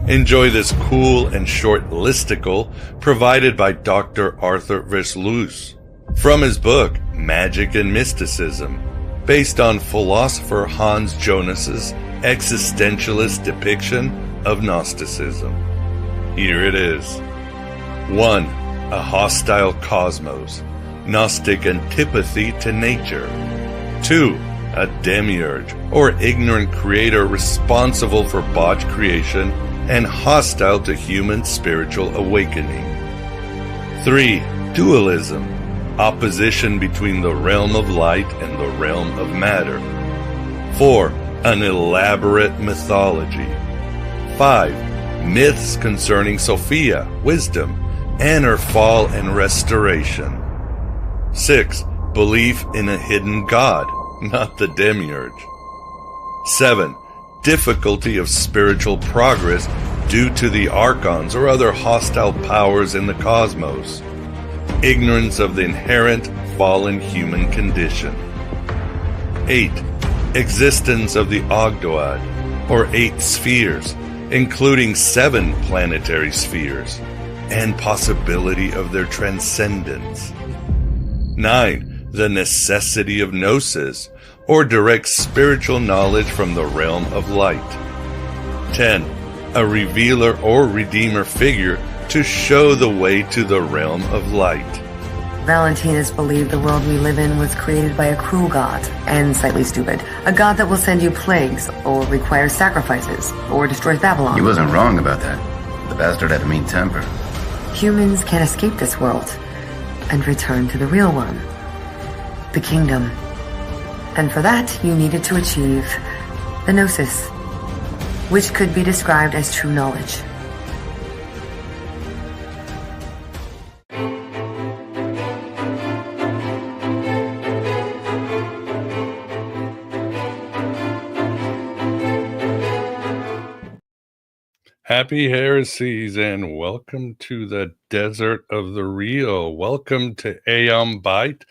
Enjoy this cool and short listicle provided by Dr. Arthur Verslus from his book Magic and Mysticism, based on philosopher Hans Jonas's existentialist depiction of Gnosticism. Here it is. 1. A hostile cosmos, Gnostic antipathy to nature. 2. A demiurge, or ignorant creator responsible for botched creation and hostile to human spiritual awakening. 3. Dualism, opposition between the realm of light and the realm of matter. 4. An elaborate mythology. 5. Myths concerning Sophia, wisdom, and her fall and restoration. 6. Belief in a hidden god, not the demiurge. 7. Difficulty of spiritual progress due to the Archons or other hostile powers in the cosmos. Ignorance of the inherent fallen human condition. 8. Existence of the Ogdoad, or 8 spheres, including 7 planetary spheres, and possibility of their transcendence. 9. The necessity of Gnosis, or direct spiritual knowledge from the realm of light. 10. A revealer or redeemer figure to show the way to the realm of light. Valentinus believed the world we live in was created by a cruel god, and slightly stupid. A god that will send you plagues, or require sacrifices, or destroy Babylon. He wasn't wrong about that. The bastard had a mean temper. Humans can escape this world, and return to the real one. The kingdom. And for that, you needed to achieve the Gnosis, which could be described as true knowledge. Happy heresies and welcome to the desert of the real. Welcome to Aeon Byte.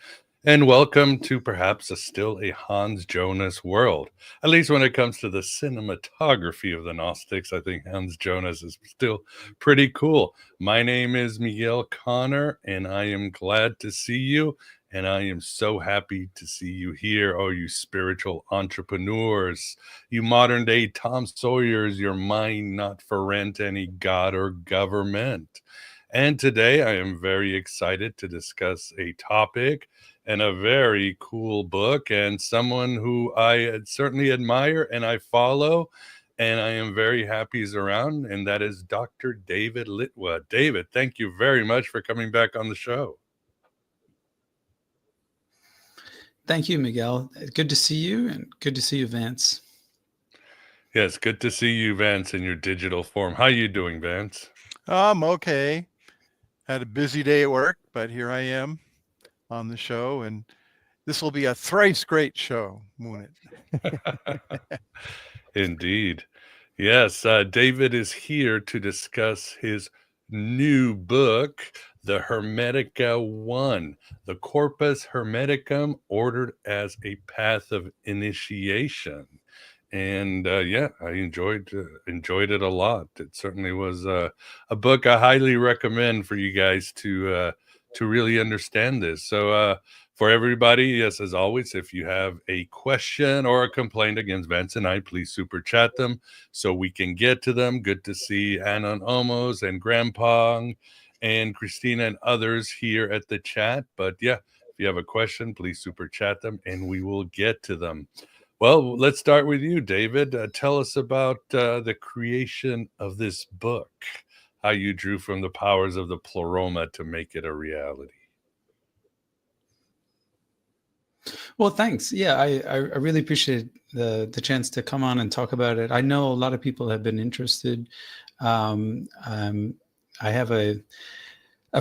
And welcome to perhaps still a Hans Jonas world. At least when it comes to the cinematography of the Gnostics, I think Hans Jonas is still pretty cool. My name is Miguel Connor, and I am glad to see you. And I am so happy to see you here, oh, you spiritual entrepreneurs, you modern-day Tom Sawyers, your mind not for rent any god or government. And today I am very excited to discuss a topic and a very cool book and someone who I certainly admire and I follow and I am very happy he's around, and that is Dr. David Litwa. David, thank you very much for coming back on the show. Thank you, Miguel. Good to see you, and good to see you, Vance. Yes, good to see you, Vance, in your digital form. How you doing, Vance? I'm okay. Had a busy day at work, but here I am on the show, and this will be a thrice great show, won't it? Indeed. Yes, David is here to discuss his new book, the Hermetica I, the Corpus Hermeticum Ordered as a Path of Initiation. And yeah, I enjoyed it a lot. It certainly was a book I highly recommend for you guys to really understand this. So for everybody, yes, as always, if you have a question or a complaint against Vance and I, please super chat them so we can get to them. Good to see Anon Omos and Grandpa and Christina and others here at the chat. But yeah, if you have a question, please super chat them and we will get to them. Well, let's start with you, David. Tell us about the creation of this book, how you drew from the powers of the pleroma to make it a reality. Well, thanks. Yeah, I really appreciate the chance to come on and talk about it. I know a lot of people have been interested. I have a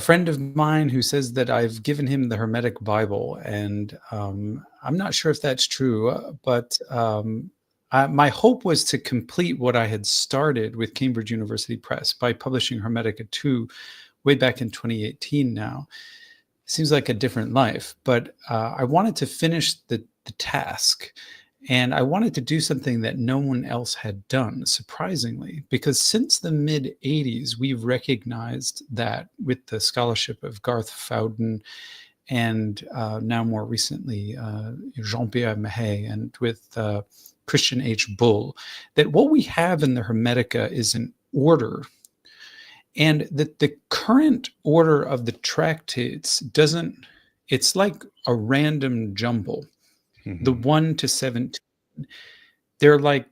friend of mine who says that I've given him the Hermetic Bible, and I'm not sure if that's true, but my hope was to complete what I had started with Cambridge University Press by publishing Hermetica II way back in 2018 now. Seems like a different life, but I wanted to finish the task. And I wanted to do something that no one else had done, surprisingly, because since the mid 80s, we've recognized that with the scholarship of Garth Fowden and now more recently Jean-Pierre Mahet, and with Christian H. Bull, that what we have in the Hermetica is an order, and that the current order of the tractates doesn't, it's like a random jumble. The 1 to 17, they're like,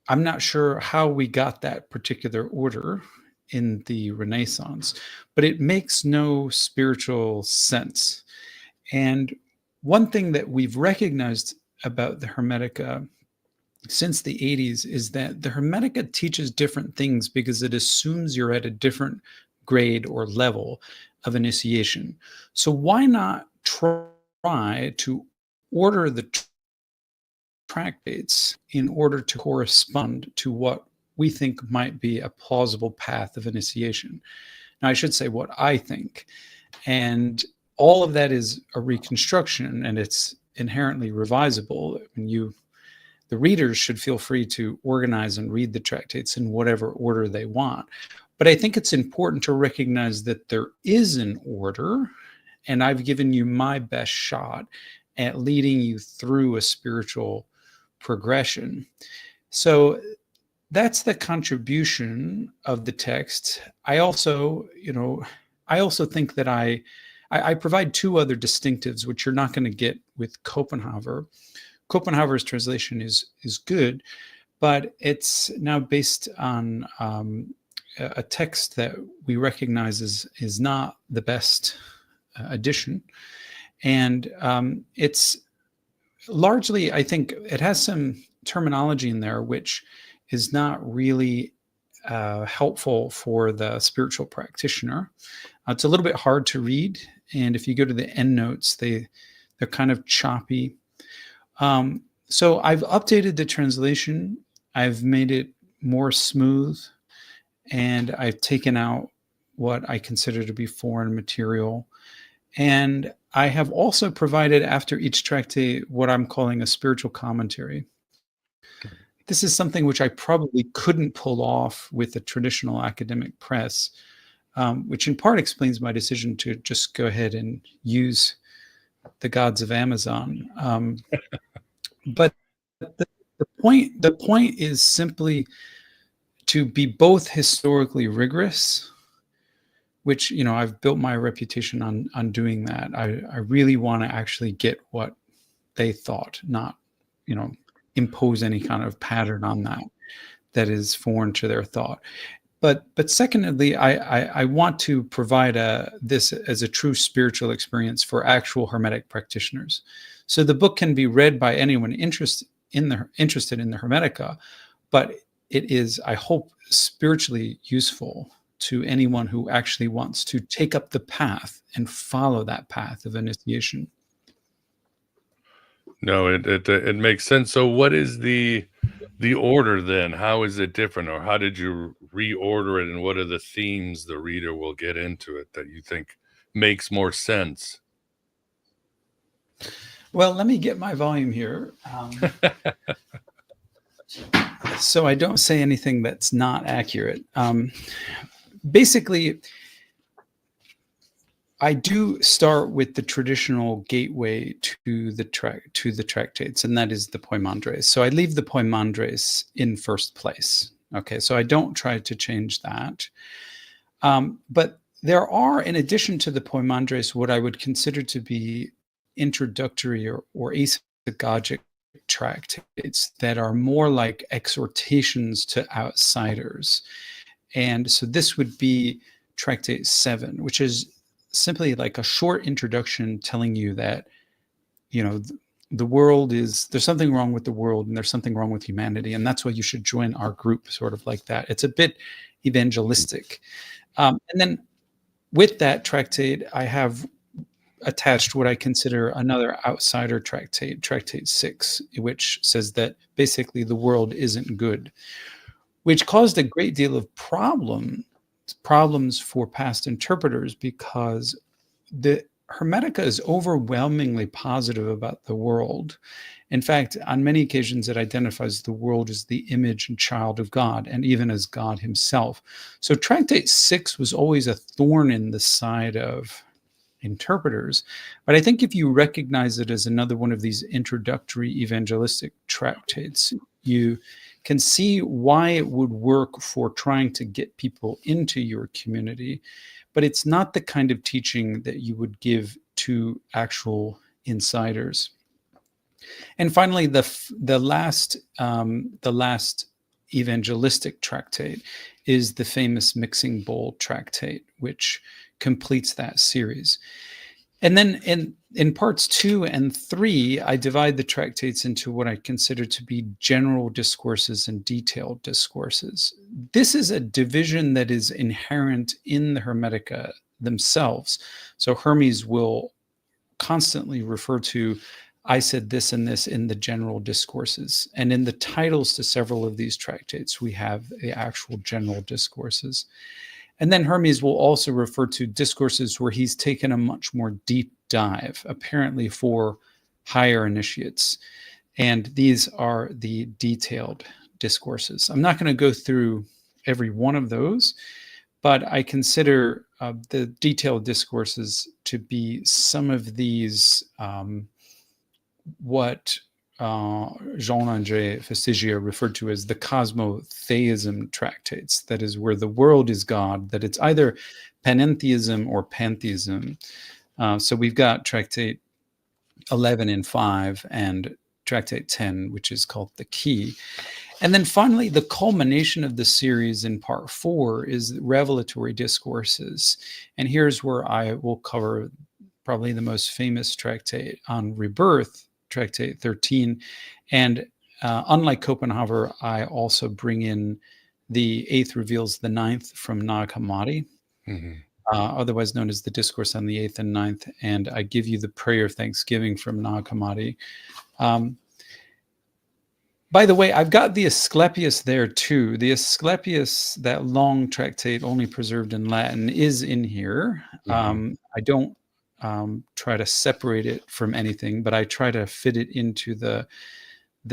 I'm not sure how we got that particular order in the Renaissance, but it makes no spiritual sense. And one thing that we've recognized about the Hermetica since the 80s is that the Hermetica teaches different things because it assumes you're at a different grade or level of initiation. So why not try to order the tractates in order to correspond to what we think might be a plausible path of initiation? Now, I should say what I think. And all of that is a reconstruction, and it's inherently revisable. The readers should feel free to organize and read the tractates in whatever order they want. But I think it's important to recognize that there is an order, and I've given you my best shot at leading you through a spiritual progression. So that's the contribution of the text. I also think that I provide two other distinctives, which you're not going to get with Copenhaver. Copenhaver's translation is good, but it's now based on a text that we recognize is not the best edition. And it's largely, I think, it has some terminology in there which is not really helpful for the spiritual practitioner. It's a little bit hard to read, and if you go to the endnotes, they're kind of choppy. So I've updated the translation. I've made it more smooth, and I've taken out what I consider to be foreign material. And I have also provided, after each tractate, what I'm calling a spiritual commentary. This is something which I probably couldn't pull off with a traditional academic press, which in part explains my decision to just go ahead and use the gods of Amazon. But the point is simply to be both historically rigorous, which, I've built my reputation on doing that. I really want to actually get what they thought, not, impose any kind of pattern on that is foreign to their thought. But secondly, I want to provide this as a true spiritual experience for actual Hermetic practitioners. So the book can be read by anyone interested in the Hermetica, but it is, I hope, spiritually useful to anyone who actually wants to take up the path and follow that path of initiation. No, it makes sense. So what is the order then? How is it different, or how did you reorder it, and what are the themes the reader will get into it that you think makes more sense? Well, let me get my volume here. So I don't say anything that's not accurate. Basically, I do start with the traditional gateway to the tractates, and that is the Poimandres. So I leave the Poimandres in first place. Okay, so I don't try to change that. But there are, in addition to the Poimandres, what I would consider to be introductory or asagogic tractates that are more like exhortations to outsiders. And so this would be Tractate 7, which is simply like a short introduction telling you that, the world there's something wrong with the world, and there's something wrong with humanity, and that's why you should join our group, sort of like that. It's a bit evangelistic. And then with that tractate, I have attached what I consider another outsider tractate, Tractate 6, which says that basically the world isn't good, which caused a great deal of problems for past interpreters, because Hermetica is overwhelmingly positive about the world. In fact, on many occasions, it identifies the world as the image and child of God, and even as God himself. So Tractate 6 was always a thorn in the side of interpreters. But I think if you recognize it as another one of these introductory evangelistic tractates, you can see why it would work for trying to get people into your community. But it's not the kind of teaching that you would give to actual insiders. And finally, the last evangelistic tractate is the famous Mixing Bowl tractate, which completes that series. And then in parts 2 and 3, I divide the tractates into what I consider to be general discourses and detailed discourses. This is a division that is inherent in the Hermetica themselves. So Hermes will constantly refer to, I said this and this in the general discourses. And in the titles to several of these tractates, we have the actual general discourses. And then Hermes will also refer to discourses where he's taken a much more deep dive, apparently for higher initiates. And these are the detailed discourses. I'm not going to go through every one of those, but I consider the detailed discourses to be some of these what Jean-André Festigia referred to as the cosmotheism tractates. That is, where the world is God, that it's either panentheism or pantheism. So we've got tractate 11 in 5 and tractate 10, which is called the Key. And then finally, the culmination of the series in part 4 is revelatory discourses. And here's where I will cover probably the most famous tractate on rebirth, Tractate 13. And unlike Copenhagen, I also bring in the 8th reveals the 9th from Nag Hammadi, otherwise known as the Discourse on the 8th and 9th. And I give you the prayer of thanksgiving from Nag Hammadi. By the way, I've got the Asclepius there too. The Asclepius, that long tractate only preserved in Latin, is in here. I don't try to separate it from anything, but I try to fit it into the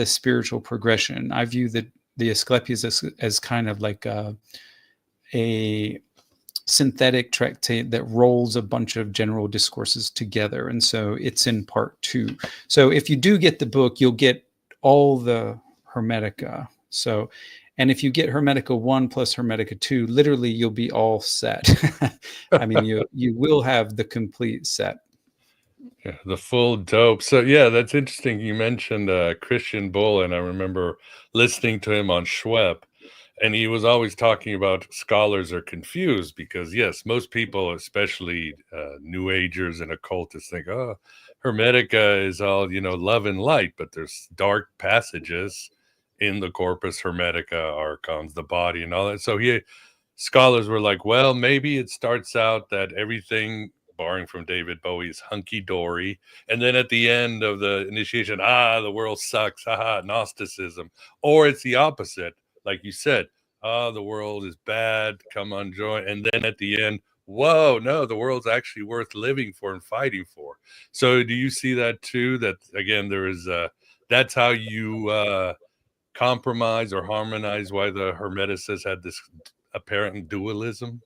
spiritual progression. I view the Asclepius as kind of like a synthetic tractate that rolls a bunch of general discourses together. And so it's in part 2. So if you do get the book, you'll get all the Hermetica. So, and if you get Hermetica 1 plus Hermetica 2, literally you'll be all set. I mean, you will have the complete set. Yeah, the full dope. So yeah, that's interesting. You mentioned Christian Bull, and I remember listening to him on Schwepp, and he was always talking about scholars are confused because yes, most people, especially New Agers and occultists, think, oh, Hermetica is all, love and light, but there's dark passages in the Corpus Hermetica, Archons, the body, and all that. So scholars were like, well, maybe it starts out that everything, barring from David Bowie, is hunky-dory, and then at the end of the initiation, the world sucks, Gnosticism. Or it's the opposite, like you said, the world is bad, come on, join. And then at the end, whoa, no, the world's actually worth living for and fighting for. So do you see that too? That, again, there is, that's how you compromise or harmonize why the Hermeticists had this apparent dualism?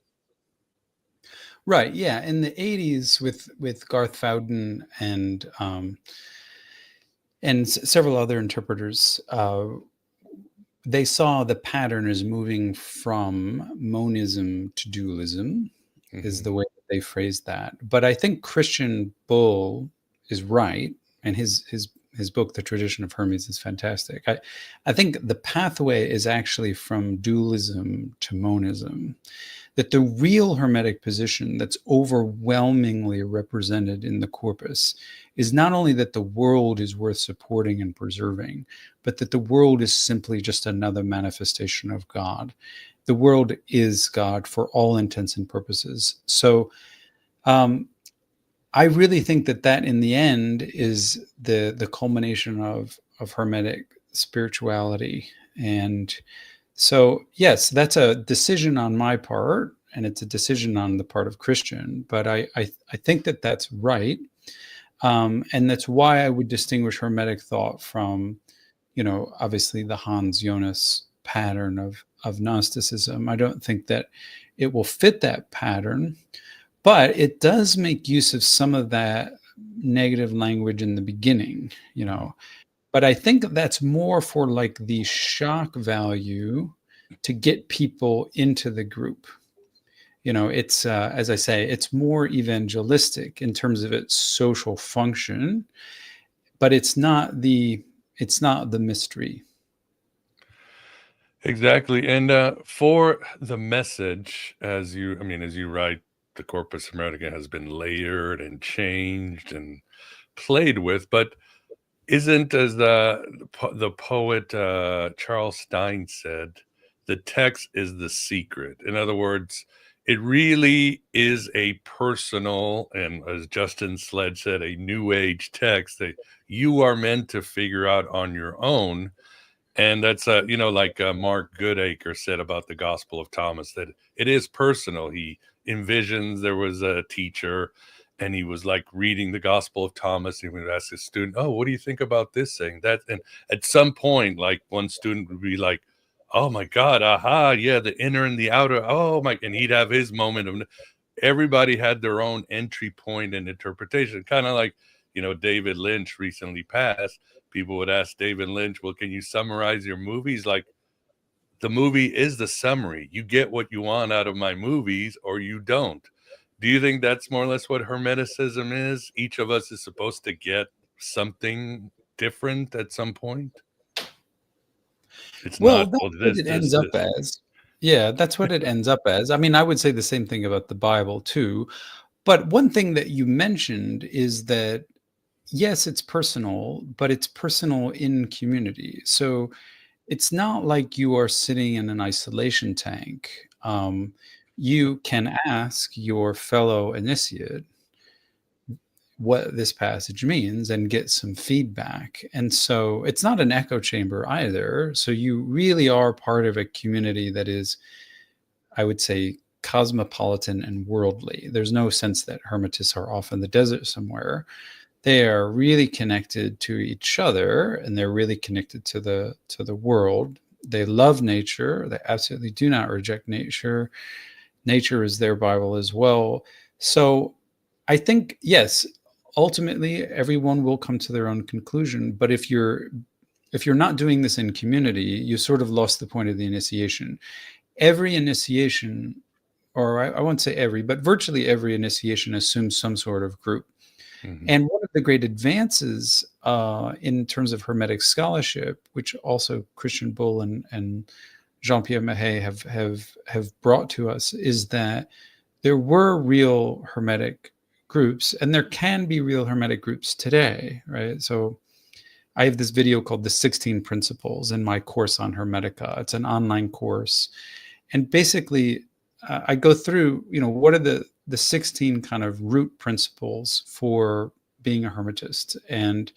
Right. Yeah. In the 80s with Garth Fowden and several other interpreters, they saw the pattern as moving from monism to dualism, is the way that they phrased that. But I think Christian Bull is right, and his book, The Tradition of Hermes, is fantastic. I think the pathway is actually from dualism to monism, that the real Hermetic position that's overwhelmingly represented in the corpus is not only that the world is worth supporting and preserving, but that the world is simply just another manifestation of God. The world is God for all intents and purposes. So I really think that in the end is the culmination of Hermetic spirituality. And so, yes, that's a decision on my part. and it's a decision on the part of Christian. But I think that that's right, and that's why I would distinguish Hermetic thought from, obviously the Hans Jonas pattern of Gnosticism. I don't think that it will fit that pattern, but it does make use of some of that negative language in the beginning, But I think that's more for like the shock value to get people into the group. It's as I say, it's more evangelistic in terms of its social function, but it's not the mystery. Exactly. And for the message, as you write, the Corpus Hermeticum has been layered and changed and played with, but isn't, as the poet Charles Stein said, the text is the secret. In other words, it really is a personal, and as Justin Sledge said, a new age text that you are meant to figure out on your own. And that's, like Mark Goodacre said about the Gospel of Thomas, that it is personal. He envisions there was a teacher and he was like reading the Gospel of Thomas. And he would ask his student, "Oh, what do you think about this thing?" That, and at some point, like one student would be like, "Oh my God, aha, yeah, the inner and the outer. Oh my," and he'd have his moment of. Everybody had their own entry point and interpretation, kind of like, David Lynch recently passed. People would ask David Lynch, "Well, can you summarize your movies?" Like, the movie is the summary. You get what you want out of my movies or you don't. Do you think that's more or less what Hermeticism is? Each of us is supposed to get something different at some point? It's Well, not, that's what it ends up as. Yeah, that's what it ends up as. I mean, I would say the same thing about the Bible too. But one thing that you mentioned is that, yes, it's personal, but it's personal in community. So it's not like you are sitting in an isolation tank. You can ask your fellow initiate what this passage means and get some feedback. And so it's not an echo chamber either. So you really are part of a community that is, I would say, cosmopolitan and worldly. There's no sense that Hermetists are off in the desert somewhere. They are really connected to each other, and they're really connected to the world. They love nature. They absolutely do not reject nature. Nature is their Bible as well. So I think, yes, ultimately everyone will come to their own conclusion. But if you're not doing this in community, you sort of lost the point of the initiation. Every initiation, or I won't say every, but virtually every initiation assumes some sort of group. Mm-hmm. And one of the great advances in terms of Hermetic scholarship, which also Christian Bull and Jean-Pierre Mahet have brought to us, is that there were real Hermetic groups, and there can be real Hermetic groups today, right? So I have this video called The 16 Principles in my course on Hermetica. It's an online course. And basically, I go through, what are the 16 kind of root principles for being a Hermetist. And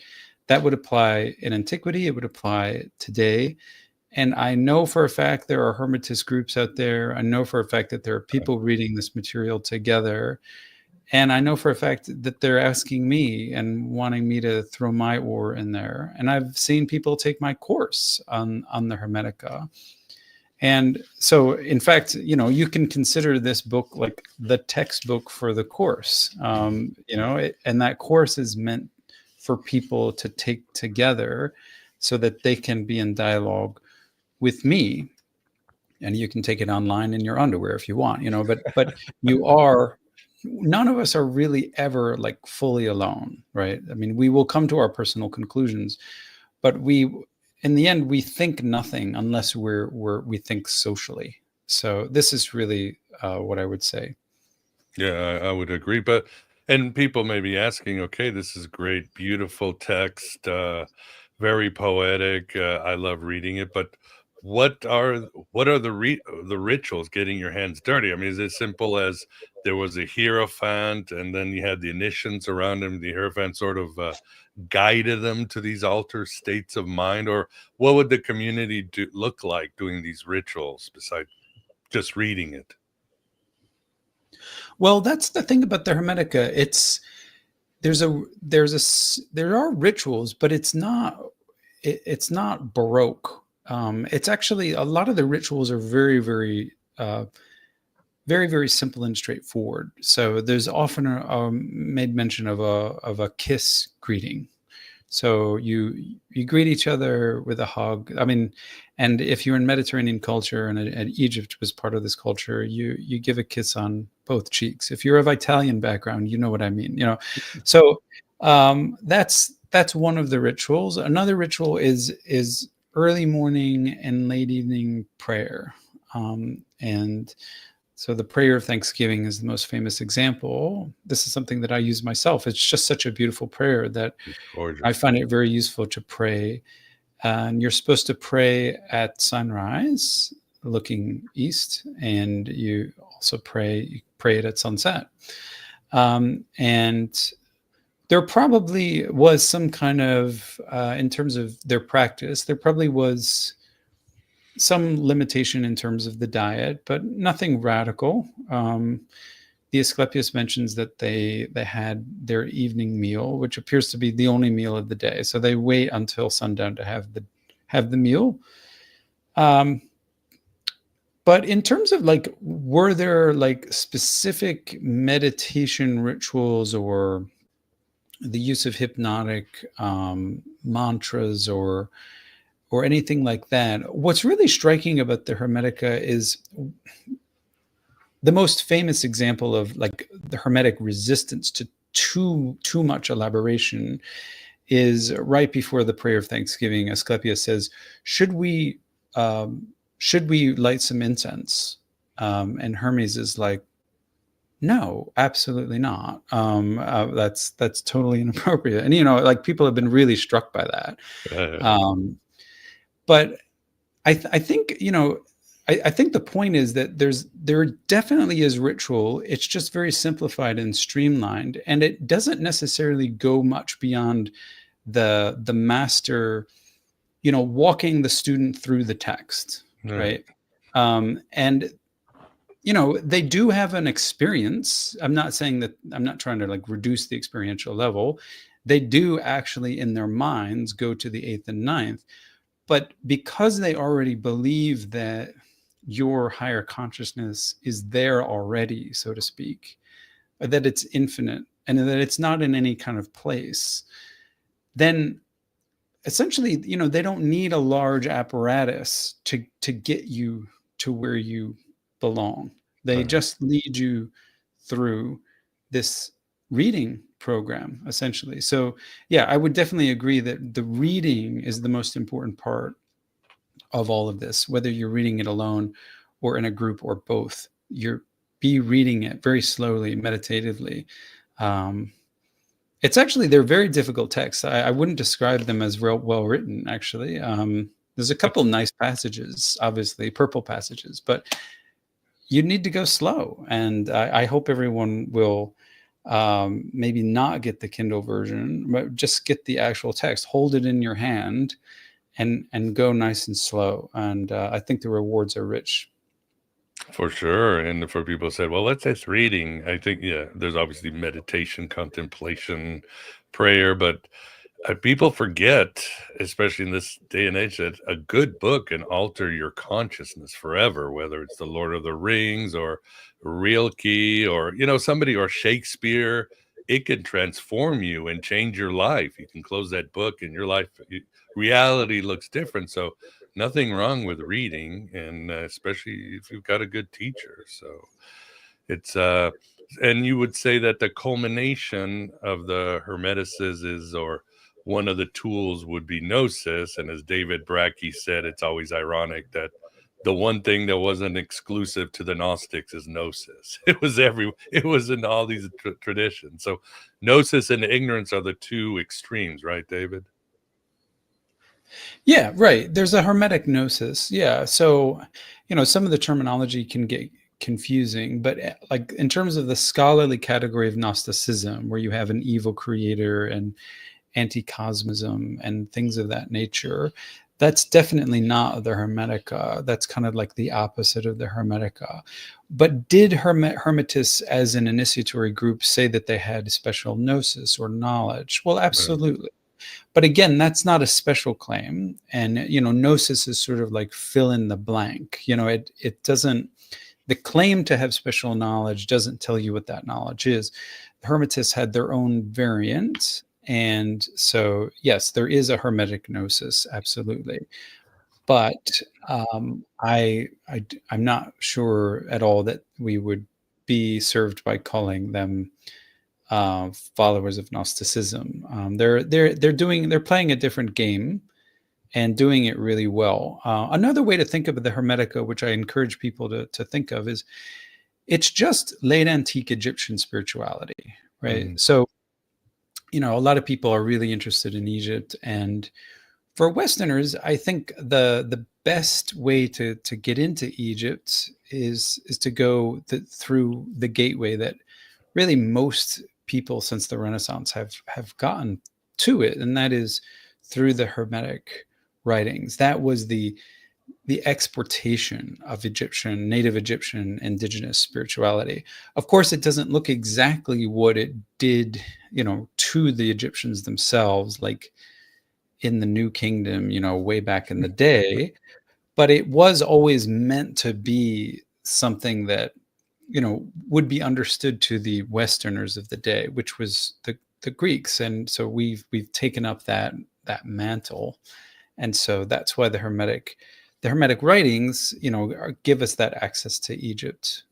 that would apply in antiquity. It would apply today. And I know for a fact there are Hermetist groups out there. I know for a fact that there are people reading this material together. And I know for a fact that they're asking me and wanting me to throw my oar in there. And I've seen people take my course on the Hermetica. And so, in fact, you can consider this book like the textbook for the course, and that course is meant for people to take together so that they can be in dialogue with me. And you can take it online in your underwear if you want, but you are, none of us are really ever like fully alone, right? I mean, we will come to our personal conclusions, but in the end, we think nothing unless we think socially. So this is really what I would say. Yeah, I would agree. And people may be asking, okay, this is great, beautiful text, very poetic. I love reading it, but what are the rituals getting your hands dirty? I mean, is it simple as there was a hierophant and then you had the initiants around him, the hierophant sort of guided them to these altered states of mind? Or what would the community look like doing these rituals besides just reading it? Well, that's the thing about the Hermetica. There are rituals, but it's not Baroque. It's actually, a lot of the rituals are very, very, very, very simple and straightforward. So there's often made mention of a kiss greeting. So you greet each other with a hug. I mean, and if you're in Mediterranean culture, and Egypt was part of this culture, you give a kiss on both cheeks. If you're of Italian background, you know what I mean. So that's one of the rituals. Another ritual is early morning and late evening prayer, and so the prayer of Thanksgiving is the most famous example. This is something that I use myself. It's just such a beautiful prayer that I find it very useful to pray. And you're supposed to pray at sunrise, looking east, and you also pray it at sunset. And there probably was some kind of, in terms of their practice, there probably was some limitation in terms of the diet, but nothing radical. The Asclepius mentions that they had their evening meal, which appears to be the only meal of the day. So they wait until sundown to have the meal. But in terms of like, were there like specific meditation rituals or the use of hypnotic mantras or anything like that? What's really striking about the Hermetica is the most famous example of like the Hermetic resistance to too much elaboration is right before the prayer of Thanksgiving. Asclepius says, should we light some incense? And Hermes is like, no, absolutely not. That's totally inappropriate. And like people have been really struck by that. But I think I think the point is that there definitely is ritual. It's just very simplified and streamlined, and it doesn't necessarily go much beyond the master, walking the student through the text, right? And they do have an experience. I'm not saying that, I'm not trying to like reduce the experiential level. They do actually in their minds go to the 8th and 9th, but because they already believe that your higher consciousness is there already, so to speak, that it's infinite and that it's not in any kind of place, then essentially, they don't need a large apparatus to get you to where you belong. They just lead you through this reading program, essentially. So yeah, I would definitely agree that the reading is the most important part of all of this, whether you're reading it alone or in a group or both. Be reading it very slowly, meditatively. It's actually, they're very difficult texts. I wouldn't describe them as well written, actually. There's a couple nice passages, obviously, purple passages, but you need to go slow. And I hope everyone will maybe not get the Kindle version, but just get the actual text, hold it in your hand and go nice and slow. And I think the rewards are rich. For sure. And for people who said, well, let's just reading. I think, there's obviously meditation, contemplation, prayer, but people forget, especially in this day and age, that a good book can alter your consciousness forever, whether it's the Lord of the Rings or Rilke or, somebody, or Shakespeare. It can transform you and change your life. You can close that book and your life, reality looks different. So nothing wrong with reading, and especially if you've got a good teacher. So it's and you would say that the culmination of the Hermeticists or one of the tools would be Gnosis. And as David Brackey said, it's always ironic that the one thing that wasn't exclusive to the Gnostics is Gnosis. It was in all these traditions. So Gnosis and ignorance are the two extremes, right, David? Yeah, right. There's a Hermetic Gnosis. Yeah. So, some of the terminology can get confusing, but like in terms of the scholarly category of Gnosticism, where you have an evil creator and anti-cosmism and things of that nature, That's definitely not the Hermetica. That's kind of like the opposite of the Hermetica. But did Hermetists as an initiatory group say that they had special gnosis or knowledge? Well, absolutely. But again, that's not a special claim. And, gnosis is sort of like fill in the blank. It doesn't, the claim to have special knowledge doesn't tell you what that knowledge is. The Hermetists had their own variant. And so, yes, there is a Hermetic gnosis, absolutely. But I'm not sure at all that we would be served by calling them followers of Gnosticism. They're playing a different game and doing it really well. Another way to think of the Hermetica, which I encourage people to think of, is it's just late antique Egyptian spirituality, right? So, a lot of people are really interested in Egypt, and for Westerners, I think the best way to get into Egypt is to go through the gateway that really most people since the Renaissance have gotten to it, and that is through the Hermetic writings. That was the exportation of native Egyptian indigenous spirituality. Of course, it doesn't look exactly what it did, to the Egyptians themselves, like in the New Kingdom, way back in the day, but it was always meant to be something that, would be understood to the Westerners of the day, which was the Greeks. And so we've taken up that mantle. And so that's why the Hermetic writings, give us that access to Egypt.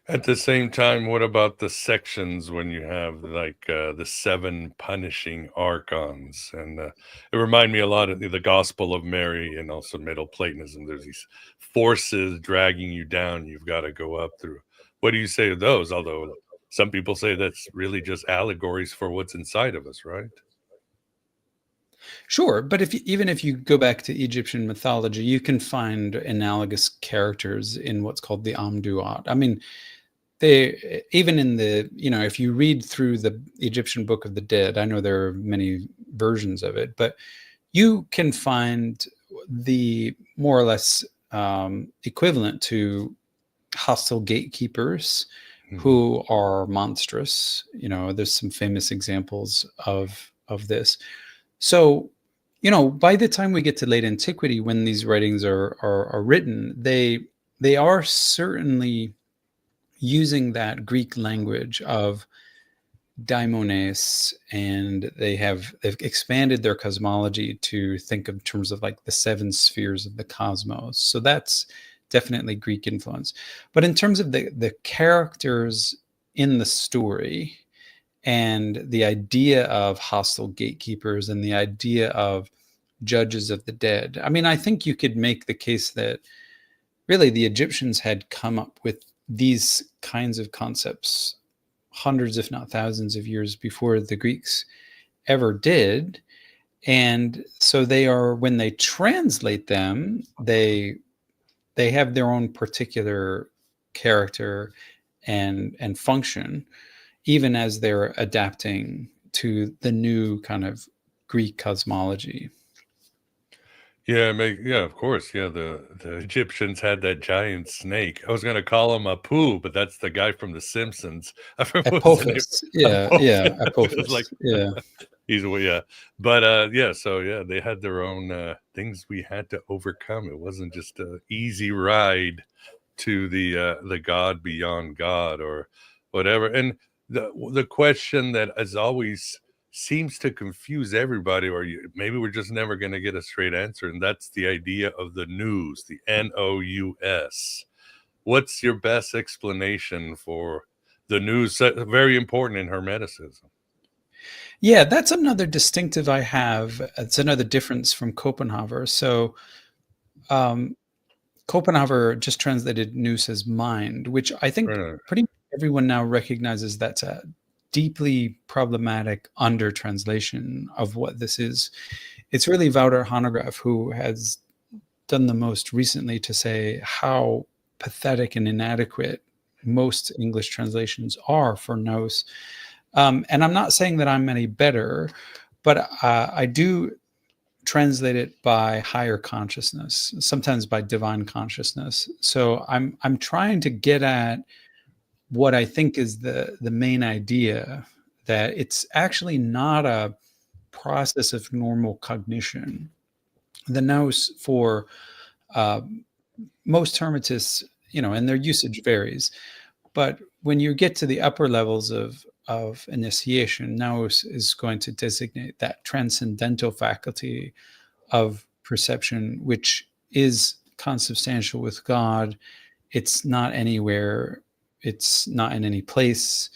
At the same time, what about the sections when you have like the 7 punishing Archons? And it reminded me a lot of the Gospel of Mary and also Middle Platonism. There's these forces dragging you down. You've got to go up through. What do you say of those? Although some people say that's really just allegories for what's inside of us, right? Sure, but even if you go back to Egyptian mythology, you can find analogous characters in what's called the Amduat. I mean, they even in the if you read through the Egyptian Book of the Dead, I know there are many versions of it, but you can find the more or less equivalent to hostile gatekeepers who are monstrous. There's some famous examples of this. So, by the time we get to late antiquity, when these writings are written, they are certainly using that Greek language of daimones, and they've expanded their cosmology to think in terms of like the 7 spheres of the cosmos. So that's definitely Greek influence. But in terms of the characters in the story, and the idea of hostile gatekeepers and the idea of judges of the dead, I mean, I think you could make the case that really the Egyptians had come up with these kinds of concepts hundreds, if not thousands of years before the Greeks ever did. And so when they translate them, they have their own particular character and function, even as they're adapting to the new kind of Greek cosmology. Yeah, of course. Yeah, the Egyptians had that giant snake. I was going to call him Apu, but that's the guy from The Simpsons. I forgot what his name. Apophis. Like, yeah. But so they had their own things we had to overcome. It wasn't just an easy ride to the God beyond God or whatever. And the question that as always seems to confuse everybody, or maybe we're just never going to get a straight answer, and that's the idea of the Nous, the Nous. What's your best explanation for the Nous? Very important in Hermeticism. Yeah, that's another distinctive I have. It's another difference from Copenhagen. So Copenhagen just translated Nous as mind, which I think pretty much everyone now recognizes that's a deeply problematic under translation of what this is. It's really Wouter Hanegraaff who has done the most recently to say how pathetic and inadequate most English translations are for Nous. And I'm not saying that I'm any better, but I do translate it by higher consciousness, sometimes by divine consciousness. So I'm trying to get at what I think is the main idea, that it's actually not a process of normal cognition. The Nous for most Hermetists, and their usage varies, but when you get to the upper levels of initiation, Nous is going to designate that transcendental faculty of perception, which is consubstantial with God. It's not anywhere. It's not in any place.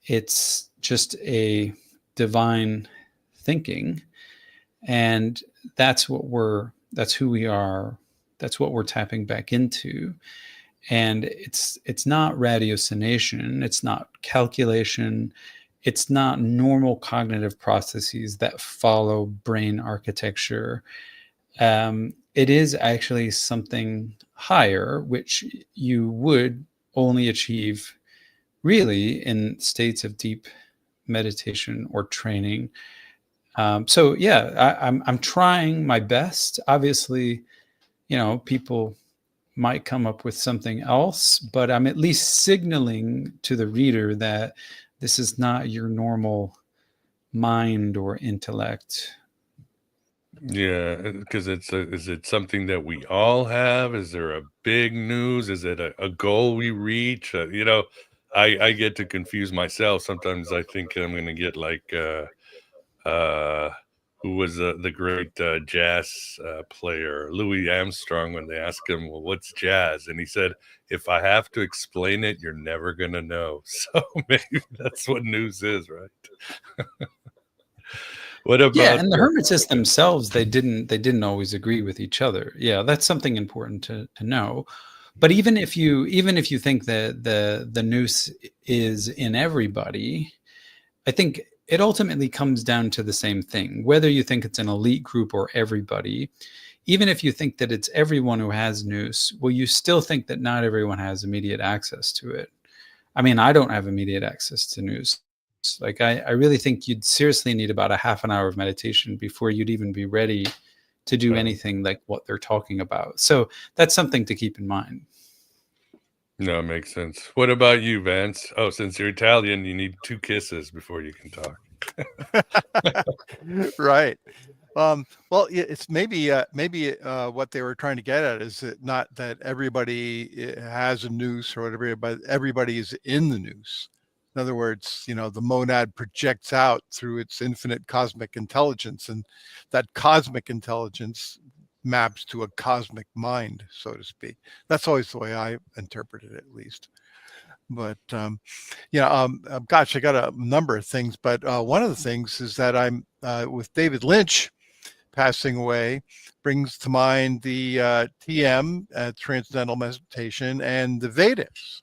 It's just a divine thinking. And that's who we are. That's what we're tapping back into. And it's not ratiocination. It's not calculation. It's not normal cognitive processes that follow brain architecture. It is actually something higher, which you would only achieve really in states of deep meditation or training. So yeah, I'm trying my best. Obviously, people might come up with something else, but I'm at least signaling to the reader that this is not your normal mind or intellect. Yeah, because is it something that we all have? Is there a big news? Is it a goal we reach? I get to confuse myself. Sometimes I think I'm going to get like, who was the great jazz player, Louis Armstrong, when they asked him, well, what's jazz? And he said, if I have to explain it, you're never going to know. So maybe that's what news is, right? What about and the Hermetists themselves, they didn't always agree with each other. Yeah, that's something important to know. But even if you think that the Nous is in everybody, I think it ultimately comes down to the same thing. Whether you think it's an elite group or everybody, even if you think that it's everyone who has Nous, well, you still think that not everyone has immediate access to it. I mean, I don't have immediate access to Nous. Like I really think you'd seriously need about a half an hour of meditation before you'd even be ready to do anything like what they're talking about. So that's something to keep in mind. No, it makes sense. What about you, Vance? Oh, since you're Italian, you need 2 kisses before you can talk. Right. Well, it's maybe what they were trying to get at is that not that everybody has a Nous or whatever, but everybody is in the Nous. In other words, the monad projects out through its infinite cosmic intelligence, and that cosmic intelligence maps to a cosmic mind, so to speak. That's always the way I interpret it, at least. But gosh, I got a number of things, but one of the things is that I'm with David Lynch passing away, brings to mind the TM, Transcendental Meditation, and the Vedas.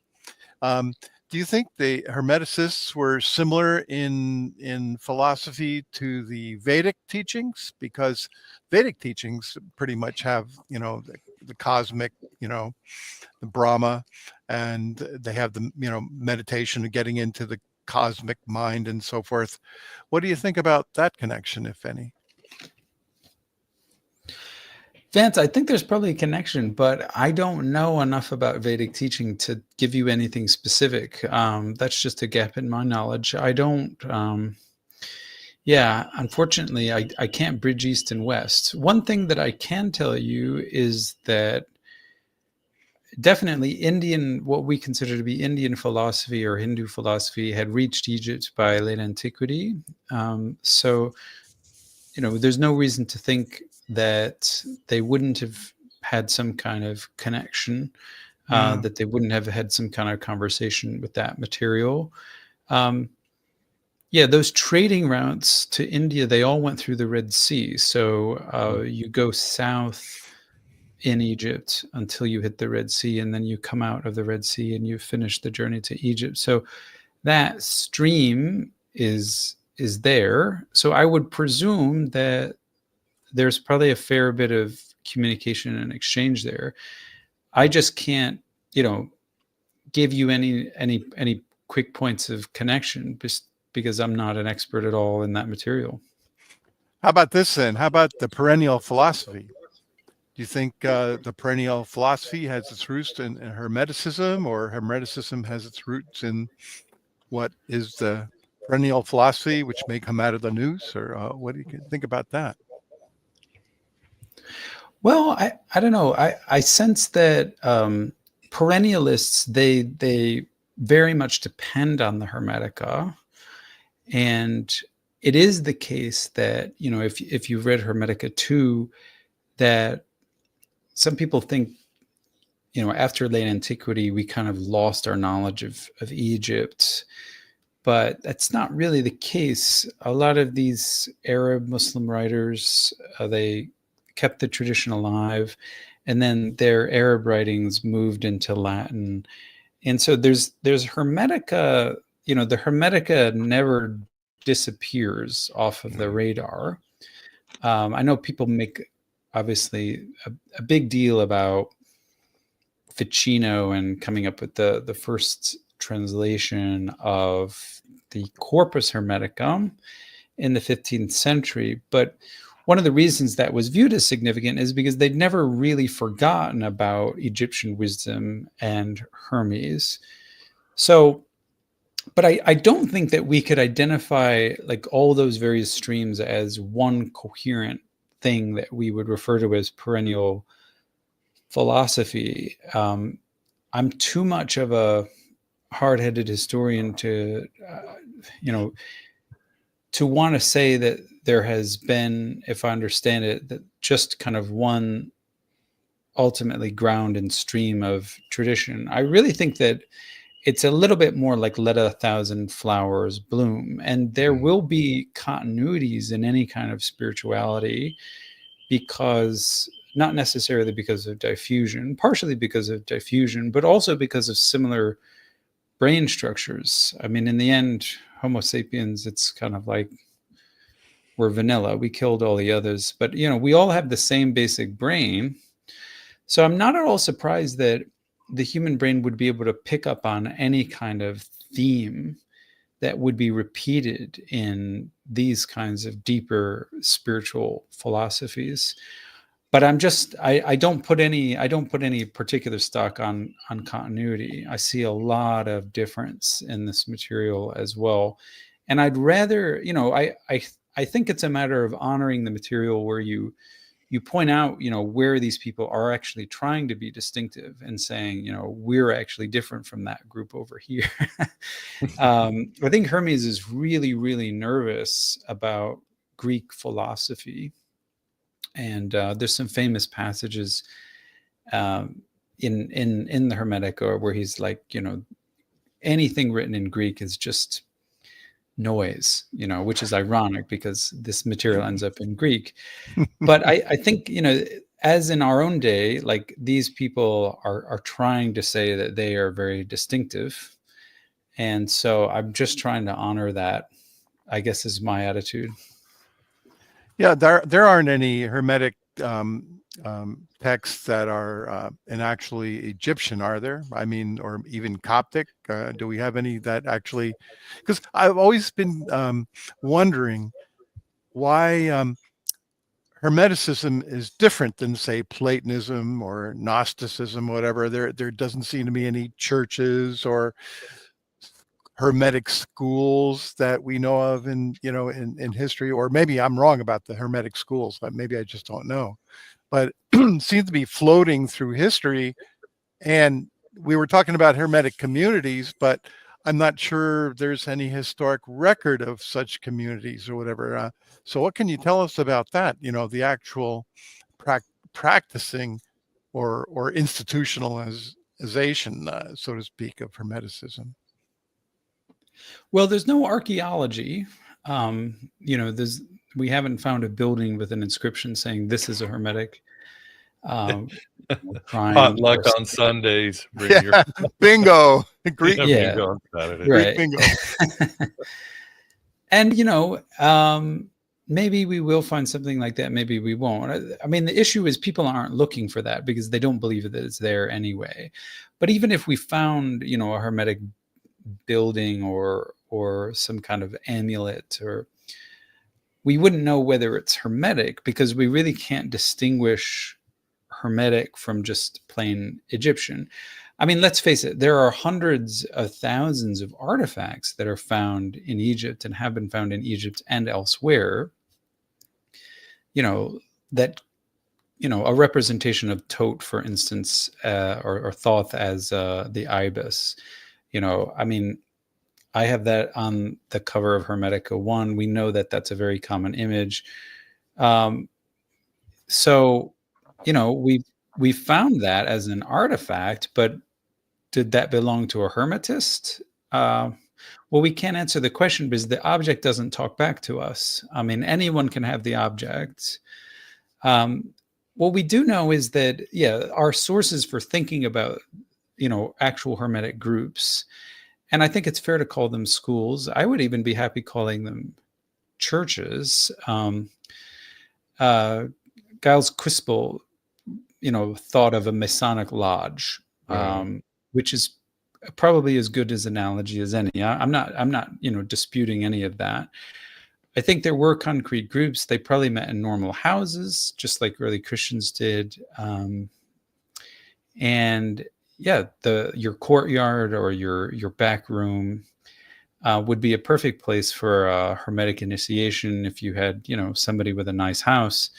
Do you think the Hermeticists were similar in philosophy to the Vedic teachings? Because Vedic teachings pretty much have, the cosmic, the Brahma, and they have the, meditation of getting into the cosmic mind and so forth. What do you think about that connection, if any? Vance, I think there's probably a connection, but I don't know enough about Vedic teaching to give you anything specific. That's just a gap in my knowledge. I don't, unfortunately, I can't bridge East and West. One thing that I can tell you is that definitely what we consider to be Indian philosophy or Hindu philosophy had reached Egypt by late antiquity. So, there's no reason to think that they wouldn't have had some kind of connection, that they wouldn't have had some kind of conversation with that material. Those trading routes to India, they all went through the Red Sea. So you go south in Egypt until you hit the Red Sea, and then you come out of the Red Sea and you finish the journey to Egypt. So that stream is there. So I would presume that there's probably a fair bit of communication and exchange there. I just can't, give you any quick points of connection just because I'm not an expert at all in that material. How about this then? How about the perennial philosophy? Do you think the perennial philosophy has its roots in Hermeticism, or Hermeticism has its roots in what is the perennial philosophy, which may come out of the Nous? Or what do you think about that? Well, I don't know. I sense that perennialists, they very much depend on the Hermetica. And it is the case that, if you've read Hermetica II, that some people think, after late antiquity, we kind of lost our knowledge of Egypt. But that's not really the case. A lot of these Arab Muslim writers, they kept the tradition alive, and then their Arab writings moved into Latin. And so there's Hermetica, the Hermetica never disappears off of the radar. I know people make, obviously, a big deal about Ficino and coming up with the first translation of the Corpus Hermeticum in the 15th century. But one of the reasons that was viewed as significant is because they'd never really forgotten about Egyptian wisdom and Hermes. So, but I don't think that we could identify like all those various streams as one coherent thing that we would refer to as perennial philosophy. I'm too much of a hard-headed historian to want to say that there has been, if I understand it, that just kind of one ultimately ground and stream of tradition. I really think that it's a little bit more like let a thousand flowers bloom, and there will be continuities in any kind of spirituality, because not necessarily because of diffusion, partially because of diffusion, but also because of similar brain structures. I mean, in the end, Homo sapiens, it's kind of like we're vanilla. We killed all the others, but we all have the same basic brain. So I'm not at all surprised that the human brain would be able to pick up on any kind of theme that would be repeated in these kinds of deeper spiritual philosophies. But I don't put any particular stock on continuity. I see a lot of difference in this material as well. And I'd rather, I think it's a matter of honoring the material where you point out, where these people are actually trying to be distinctive and saying, we're actually different from that group over here. I think Hermes is really, really nervous about Greek philosophy. And there's some famous passages in the Hermetica where he's like, anything written in Greek is just noise, which is ironic because this material ends up in Greek. But I think, as in our own day, like these people are trying to say that they are very distinctive. And so I'm just trying to honor that, I guess, is my attitude. Yeah, there aren't any Hermetic texts that are actually Egyptian, are there? I mean, or even Coptic? Do we have any that actually? Because I've always been wondering why Hermeticism is different than, say, Platonism or Gnosticism, whatever. There doesn't seem to be any churches or Hermetic schools that we know of in history, or maybe I'm wrong about the Hermetic schools, but maybe I just don't know. But seems to be floating through history. And we were talking about Hermetic communities, but I'm not sure there's any historic record of such communities or whatever. So what can you tell us about that? The actual practicing or institutionalization, so to speak, of Hermeticism. Well, there's no archaeology. We haven't found a building with an inscription saying this is a Hermetic. Potluck on Sundays. Bingo. Greek. Yeah. Bingo on Saturday. Right. Bingo. And maybe we will find something like that. Maybe we won't. I mean, the issue is people aren't looking for that because they don't believe that it's there anyway. But even if we found, a Hermetic building or some kind of amulet, or we wouldn't know whether it's Hermetic because we really can't distinguish Hermetic from just plain Egyptian. I mean, let's face it, there are hundreds of thousands of artifacts that are found in Egypt and have been found in Egypt and elsewhere, that, a representation of Thoth, for instance, or Thoth as the ibis. I mean, I have that on the cover of Hermetica I. We know that that's a very common image. So, we found that as an artifact, but did that belong to a hermetist? Well, we can't answer the question because the object doesn't talk back to us. I mean, anyone can have the object. What we do know is that, our sources for thinking about, actual Hermetic groups, and I think it's fair to call them schools. I would even be happy calling them churches. Giles Quispel, thought of a Masonic lodge, which is probably as good as analogy as any. I'm not, disputing any of that. I think there were concrete groups. They probably met in normal houses, just like early Christians did. And your courtyard or your back room would be a perfect place for a Hermetic initiation if you had, somebody with a nice house.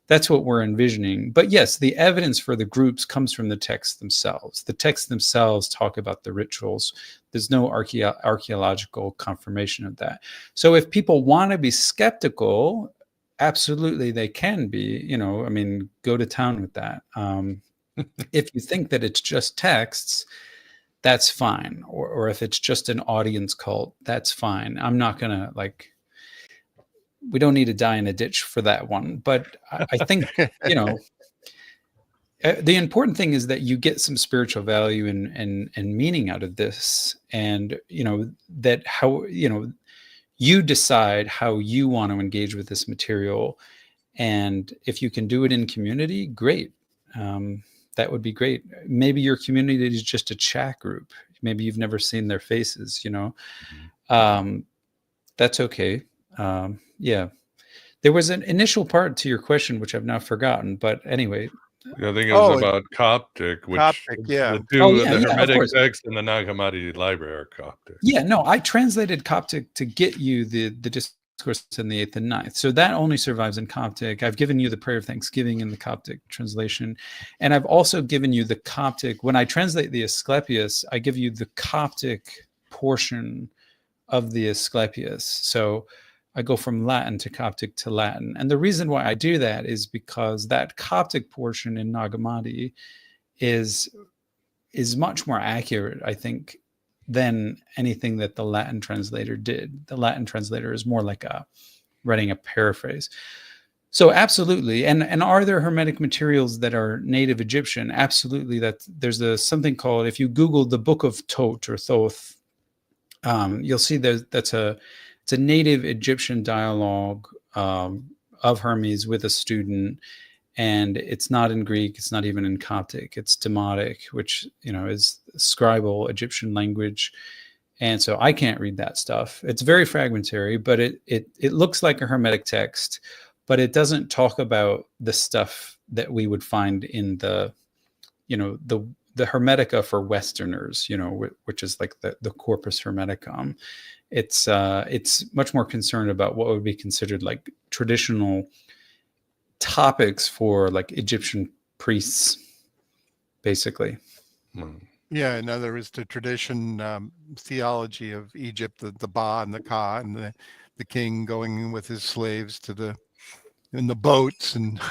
That's what we're envisioning. But yes, the evidence for the groups comes from the texts themselves. The texts themselves talk about the rituals. There's no archaeological confirmation of that. So if people want to be skeptical, absolutely they can be, go to town with that. If you think that it's just texts, that's fine. Or if it's just an audience cult, that's fine. I'm not going to we don't need to die in a ditch for that one. But I think, the important thing is that you get some spiritual value and meaning out of this. And, that how, you decide how you want to engage with this material. And if you can do it in community, great. That would be great. Maybe your community is just a chat group. Maybe you've never seen their faces, that's okay. There was an initial part to your question, which I've now forgotten, but anyway. I think it was about Coptic, which the Hermetic text and the Nag Hammadi library are Coptic. Yeah, no, I translated Coptic to get you the discourse in the 8th and 9th. So that only survives in Coptic. I've given you the prayer of thanksgiving in the Coptic translation. And I've also given you the Coptic. When I translate the Asclepius, I give you the Coptic portion of the Asclepius. So I go from Latin to Coptic to Latin. And the reason why I do that is because that Coptic portion in Nag Hammadi is much more accurate, I think, than anything that the Latin translator did. The Latin translator is more like writing a paraphrase. So absolutely. And are there Hermetic materials that are native Egyptian? Absolutely. There's something called, if you Google the Book of Thoth or Thoth, you'll see it's a native Egyptian dialogue of Hermes with a student, and it's not in Greek. It's not even in Coptic. It's Demotic, which is scribal Egyptian language, and so I can't read that stuff. It's very fragmentary, but it looks like a Hermetic text, but it doesn't talk about the stuff that we would find in the Hermetica for Westerners, which is like the Corpus Hermeticum. It's much more concerned about what would be considered like traditional topics for like Egyptian priests, basically. Yeah, in other words, the tradition theology of Egypt, the Ba and the Ka, and the king going with his slaves in the boats and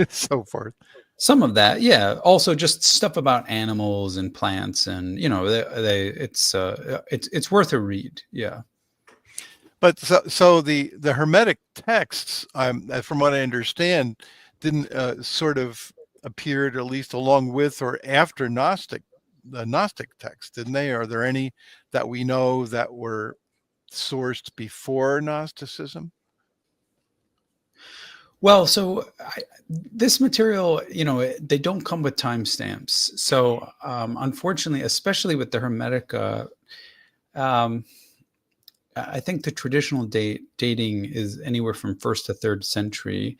so forth. Some of that, yeah. Also, just stuff about animals and plants, and it's worth a read. Yeah. But so the Hermetic texts, from what I understand, didn't sort of appeared at least along with or after the Gnostic text, didn't they? Are there any that we know that were sourced before Gnosticism? Well, so this material, they don't come with timestamps. So unfortunately, especially with the Hermetica, I think the traditional dating is anywhere from 1st to 3rd century.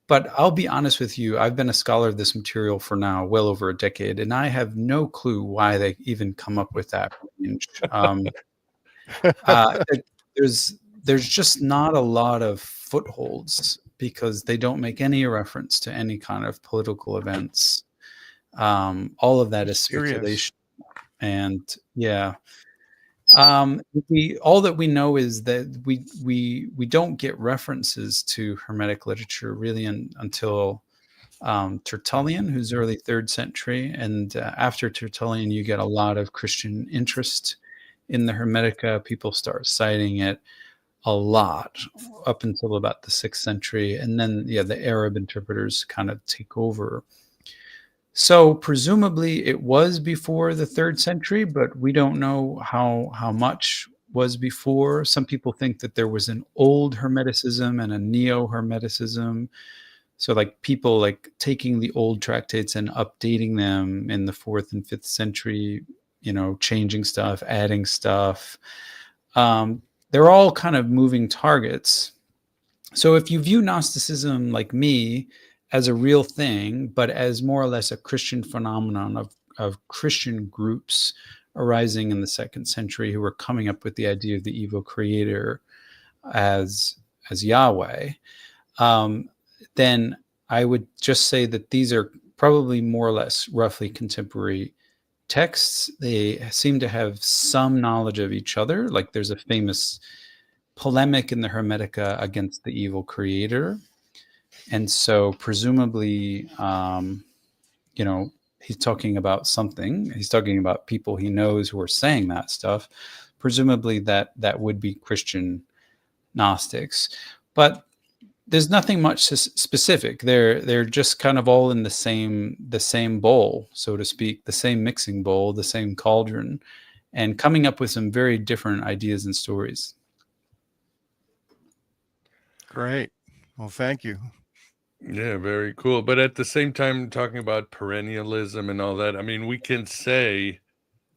But I'll be honest with you, I've been a scholar of this material for now well over a decade, and I have no clue why they even come up with that range. Uh, there's just not a lot of footholds because they don't make any reference to any kind of political events. All of that is speculation. And yeah, all that we know is that we don't get references to Hermetic literature really until Tertullian, who's early 3rd century, and after Tertullian, you get a lot of Christian interest in the Hermetica. People start citing it a lot up until about the 6th century, and then the Arab interpreters kind of take over. So presumably it was before the 3rd century, but we don't know how much was before. Some people think that there was an old Hermeticism and a neo-Hermeticism. So like people like taking the old tractates and updating them in the 4th and 5th century, changing stuff, adding stuff. They're all kind of moving targets. So if you view Gnosticism like me as a real thing, but as more or less a Christian phenomenon of Christian groups arising in the 2nd century who were coming up with the idea of the evil creator as Yahweh, then I would just say that these are probably more or less roughly contemporary texts. They seem to have some knowledge of each other. Like there's a famous polemic in the Hermetica against the evil creator. And so presumably, he's talking about something. He's talking about people he knows who are saying that stuff. Presumably that would be Christian Gnostics. But there's nothing much specific. They're just kind of all in the same bowl, so to speak, the same mixing bowl, the same cauldron, and coming up with some very different ideas and stories. Great. Well, thank you. Yeah, very cool. But at the same time, talking about perennialism and all that, I mean, we can say,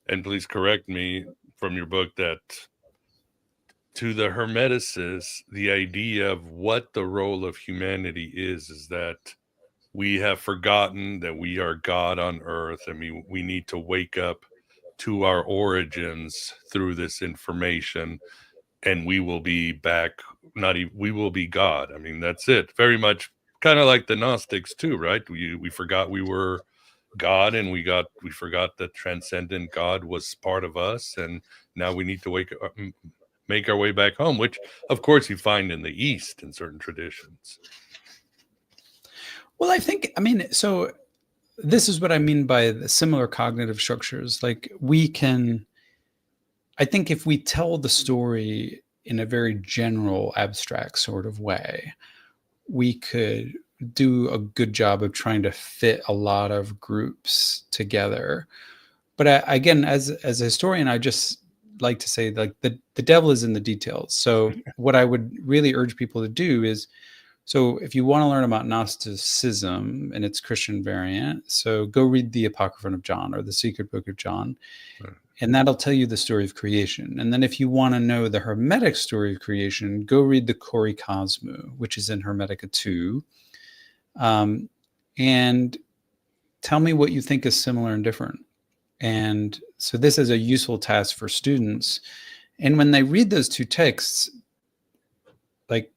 and please correct me from your book, that to the Hermeticists, the idea of what the role of humanity is that we have forgotten that we are God on earth. I mean, we need to wake up to our origins through this information, and we will be back. We will be God. I mean, that's it. Very much kind of like the Gnostics too, right? We forgot we were God, and we forgot that transcendent God was part of us, and now we need to make our way back home, which of course you find in the East in certain traditions. Well, so this is what I mean by the similar cognitive structures. Like I think if we tell the story in a very general, abstract sort of way, we could do a good job of trying to fit a lot of groups together. But again, as a historian, I just like to say, like, the devil is in the details. So what I would really urge people to do is, so if you want to learn about Gnosticism and its Christian variant, so go read the Apocryphon of John or the Secret Book of John. Right. And that'll tell you the story of creation. And then if you want to know the Hermetic story of creation, go read the Kori Cosmou, which is in Hermetica II. And tell me what you think is similar and different. And so this is a useful task for students. And when they read those two texts, like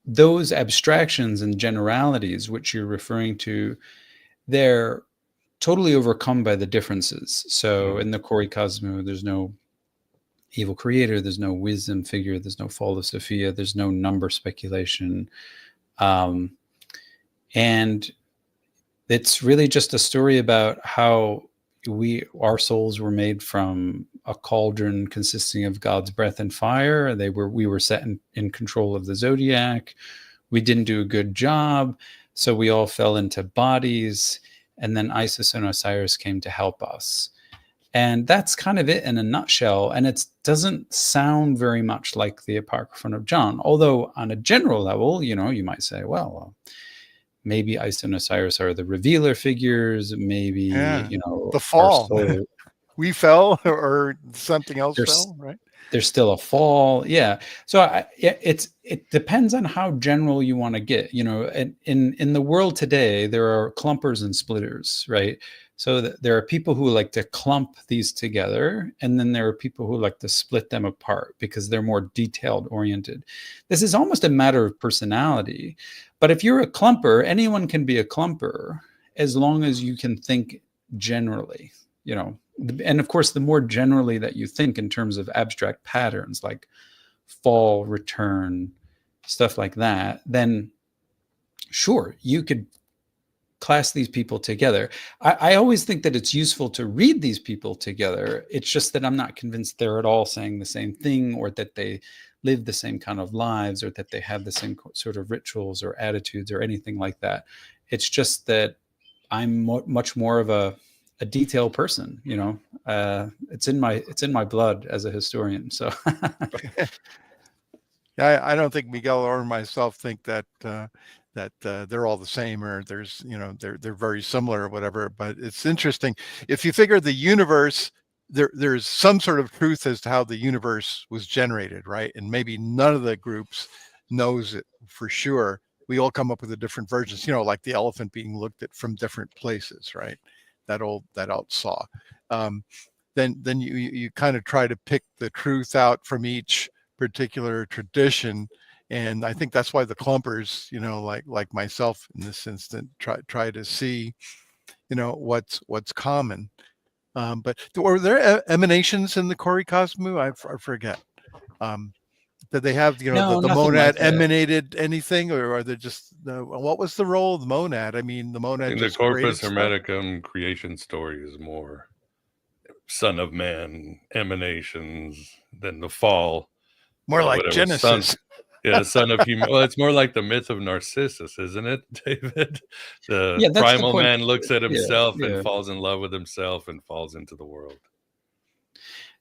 those abstractions and generalities, which you're referring to, they're totally overcome by the differences. So in the Kori Cosmou, there's no evil creator, there's no wisdom figure, there's no fall of Sophia, there's no number speculation. And it's really just a story about how our souls were made from a cauldron consisting of God's breath and fire. We were set in control of the zodiac. We didn't do a good job, so we all fell into bodies. And then Isis and Osiris came to help us. And that's kind of it in a nutshell. And it doesn't sound very much like the Apocryphon of John. Although on a general level, you might say, well, maybe Isis and Osiris are the revealer figures. Maybe, the fall. we fell or something else There's fell, right? there's still a fall. Yeah. So it depends on how general you want to get. You know, in the world today, there are clumpers and splitters, right? So there are people who like to clump these together, and then there are people who like to split them apart because they're more detailed oriented. This is almost a matter of personality. But if you're a clumper, anyone can be a clumper as long as you can think generally, you know. And of course, the more generally that you think in terms of abstract patterns like fall, return, stuff like that, then sure, you could class these people together. I always think that it's useful to read these people together. It's just that I'm not convinced they're at all saying the same thing, or that they live the same kind of lives, or that they have the same sort of rituals or attitudes or anything like that. It's just that I'm much more of a detailed person, you know. It's in my blood as a historian. So I don't think Miguel or myself think that they're all the same, or there's, you know, they're very similar or whatever. But it's interesting if you figure the universe, there's some sort of truth as to how the universe was generated, right? And maybe none of the groups knows it for sure. We all come up with a different versions, you know, like the elephant being looked at from different places, right? That old saw. Then you kind of try to pick the truth out from each particular tradition, and I think that's why the clumpers, you know, like myself in this instant, try to see, you know, what's common. But were there emanations in the Cori Cosmu? I forget. Did they have, you know, no, the nothing monad like that. emanated anything, or are they just what was the role of the monad? I mean, the monad In the just Corpus created stuff? Hermeticum creation story is more son of man emanations than the fall. More like Whatever, Genesis. son of human. Well, it's more like the myth of Narcissus, isn't it, David? The Yeah, that's the primal point. man looks at himself and Yeah. falls in love with himself and falls into the world.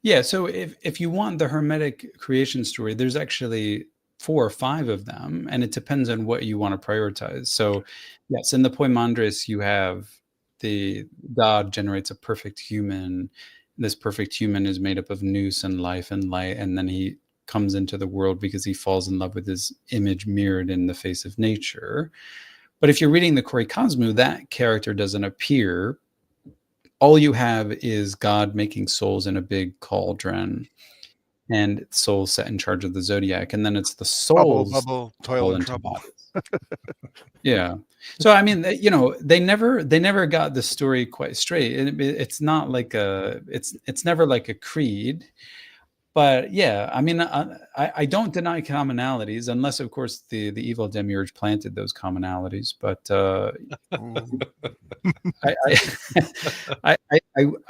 Yeah, so if you want the Hermetic creation story, there's actually 4 or 5 of them, and it depends on what you want to prioritize. So yes, in the Poimandres, you have the God generates a perfect human. This perfect human is made up of nous and life and light, and then he comes into the world because he falls in love with his image mirrored in the face of nature. But if you're reading the Cori Cosmu, that character doesn't appear. All you have is God making souls in a big cauldron, and souls set in charge of the zodiac, and then it's the souls Bubble, toil fall and into trouble. bodies. Yeah. So I mean, you know, they never got the story quite straight. It's not like it's never like a creed. But yeah, I mean, I don't deny commonalities, unless, of course, the evil demiurge planted those commonalities. But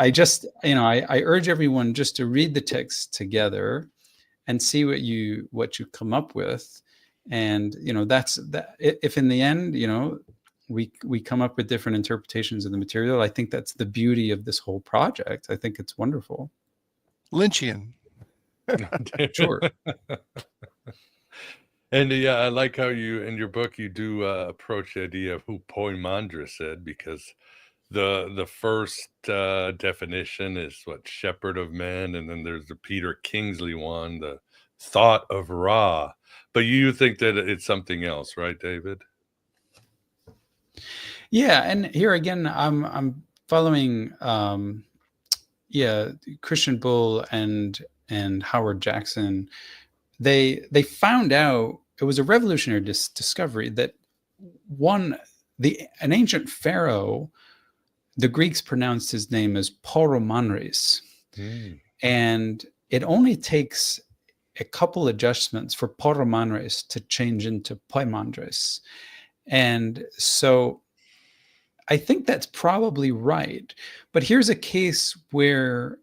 I just, you know, I urge everyone just to read the text together and see what you come up with. And, you know, that's that. If in the end, you know, we come up with different interpretations of the material, I think that's the beauty of this whole project. I think it's wonderful. Lynchian. Sure. And yeah, I like how you, in your book, you do approach the idea of who Poimandres said, because the first definition is what, shepherd of men, and then there's the Peter Kingsley one, the thought of Ra. But you think that it's something else, right, David? Yeah, and here again, I'm following Christian Bull and Howard Jackson. They found out, it was a revolutionary discovery, that an ancient pharaoh, the Greeks pronounced his name as Poromanres. And it only takes a couple adjustments for Poromanres to change into Poimandres. And so I think that's probably right. But here's a case where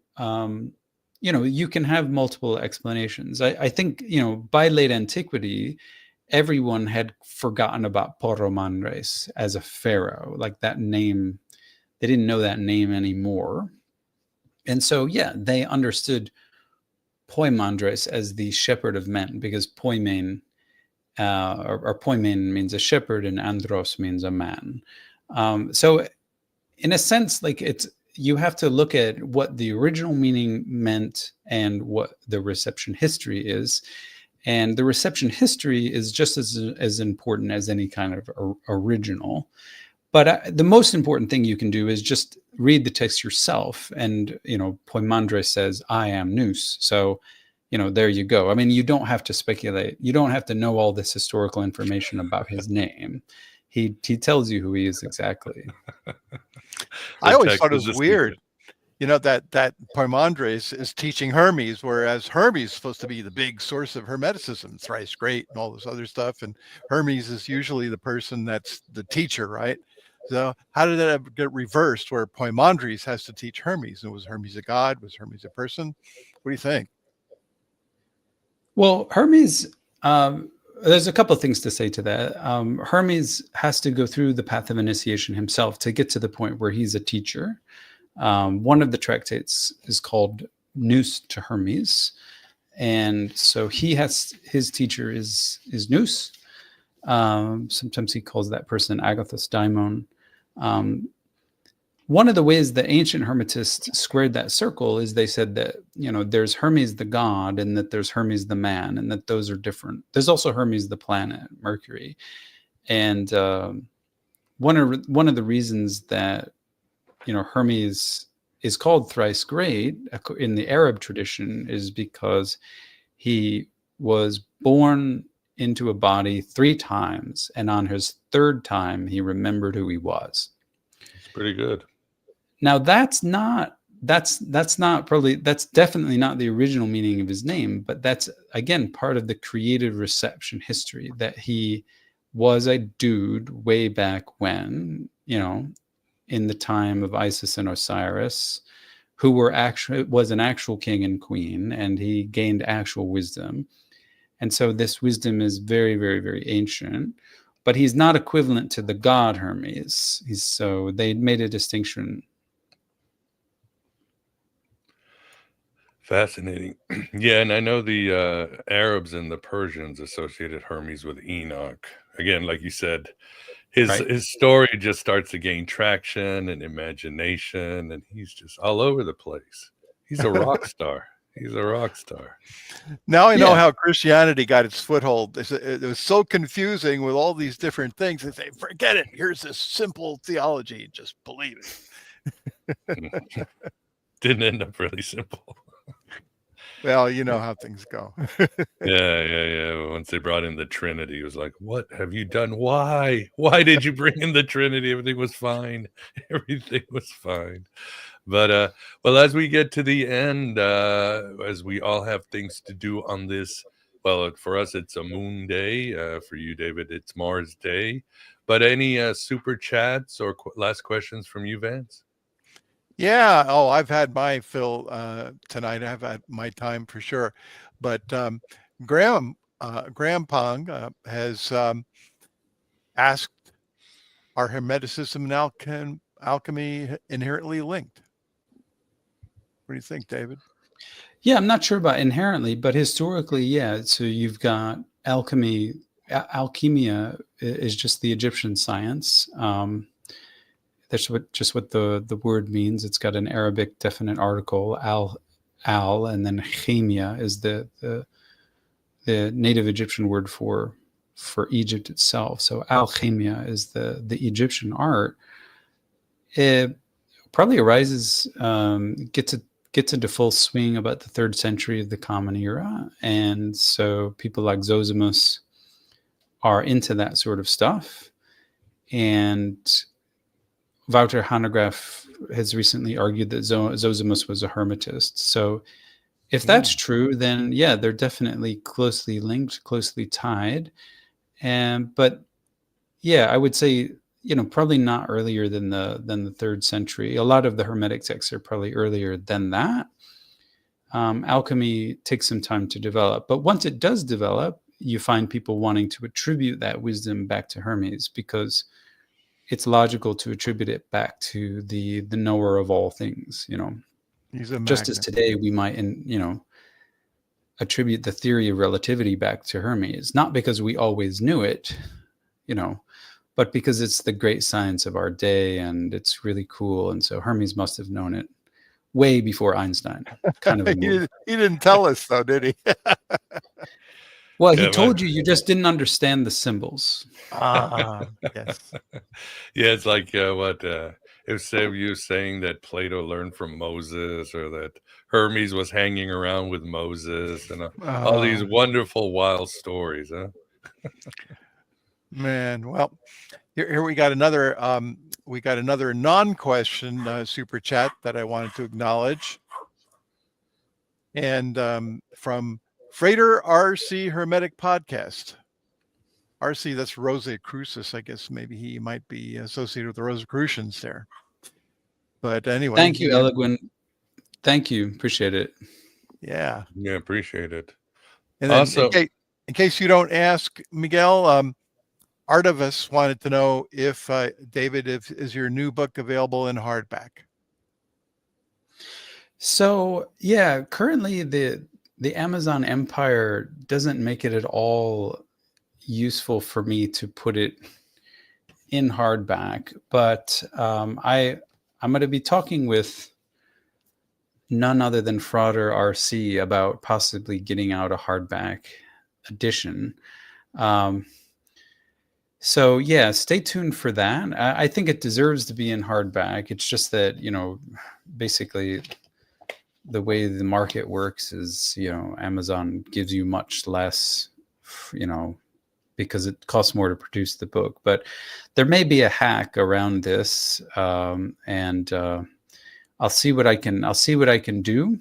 you know, you can have multiple explanations. I think, you know, by late antiquity, everyone had forgotten about Poromanres as a pharaoh. Like, that name, they didn't know that name anymore. And so, yeah, they understood Poimandres as the shepherd of men, because poimen, or poimen means a shepherd, and andros means a man. So in a sense, like, you have to look at what the original meaning meant and what the reception history is. And the reception history is just as important as any kind of original. But the most important thing you can do is just read the text yourself. And, Poimandres says, I am Nous. So, there you go. I mean, you don't have to speculate. You don't have to know all this historical information about his name. He tells you who he is exactly. I always thought it was weird, that Poimandres is teaching Hermes, whereas Hermes is supposed to be the big source of Hermeticism, thrice great and all this other stuff. And Hermes is usually the person that's the teacher, right? So how did that get reversed where Poimandres has to teach Hermes? And was Hermes a god? Was Hermes a person? What do you think? Well, Hermes, there's a couple of things to say to that. Hermes has to go through the path of initiation himself to get to the point where he's a teacher. One of the tractates is called Nous to Hermes. And so his teacher is Nous. Sometimes he calls that person Agathos Daimon. One of the ways that ancient Hermetists squared that circle is they said that, there's Hermes the god and that there's Hermes the man, and that those are different. There's also Hermes the planet, Mercury. And one of the reasons that, Hermes is called thrice great in the Arab tradition is because he was born into a body 3 times, and on his 3rd time he remembered who he was. It's pretty good. Now that's definitely not the original meaning of his name, but that's again part of the creative reception history, that he was a dude way back when, in the time of Isis and Osiris, who was an actual king and queen, and he gained actual wisdom. And so this wisdom is very, very, very ancient, but he's not equivalent to the god Hermes. So they made a distinction. Fascinating. Yeah, and I know the Arabs and the Persians associated Hermes with Enoch. Again, like you said, his story just starts to gain traction and imagination, and he's just all over the place. He's a rock star. He's a rock star. Now I know how Christianity got its foothold. It was so confusing with all these different things. They say, forget it. Here's this simple theology. Just believe it. Didn't end up really simple. Well, you know how things go. Yeah. Once they brought in the Trinity, it was like, what have you done? Why did you bring in the Trinity? Everything was fine. But well, as we get to the end, as we all have things to do on this, well, for us it's a moon day. For you, David, it's Mars day. But any super chats or last questions from you, Vance? Yeah. Oh, I've had my fill tonight. I've had my time for sure. But Graham Pong has asked, are Hermeticism and alchemy inherently linked? What do you think, David? Yeah, I'm not sure about inherently, but historically, yeah. So you've got alchemy. Alchemia is just the Egyptian science. That's what the word means. It's got an Arabic definite article, al, and then chemia is the native Egyptian word for Egypt itself. So alchemia is the Egyptian art. It probably arises, gets into full swing about the 3rd century of the Common Era, and so people like Zosimus are into that sort of stuff. And Wouter Hanegraaff has recently argued that Zosimus was a Hermetist. So if that's true, then yeah, they're definitely closely linked, closely tied. But yeah, I would say, probably not earlier than the 3rd century. A lot of the Hermetic texts are probably earlier than that. Alchemy takes some time to develop, but once it does develop, you find people wanting to attribute that wisdom back to Hermes, because it's logical to attribute it back to the knower of all things, He's a just as today we might, attribute the theory of relativity back to Hermes, not because we always knew it, but because it's the great science of our day and it's really cool. And so Hermes must have known it way before Einstein. Kind of a move. He didn't tell us though, did he? Well, Yeah, he told you, you just didn't understand the symbols. Yes. Yeah, it's like if you saying that Plato learned from Moses, or that Hermes was hanging around with Moses, and all these wonderful wild stories, huh? Man, well, here we got another non-question super chat that I wanted to acknowledge, and from Freighter RC Hermetic Podcast. RC, that's Rosicrucius. I guess maybe he might be associated with the Rosicrucians there. But anyway. Thank you, Eloquent. Thank you. Appreciate it. Yeah. Yeah, appreciate it. And then in case you don't ask, Miguel, Artevis wanted to know if, David, is your new book available in hardback? So, yeah, currently the Amazon Empire doesn't make it at all useful for me to put it in hardback, but I'm going to be talking with none other than Frater RC about possibly getting out a hardback edition. So yeah, stay tuned for that. I think it deserves to be in hardback. It's just that, basically the way the market works is, Amazon gives you much less, because it costs more to produce the book. But there may be a hack around this, and I'll see what I can do.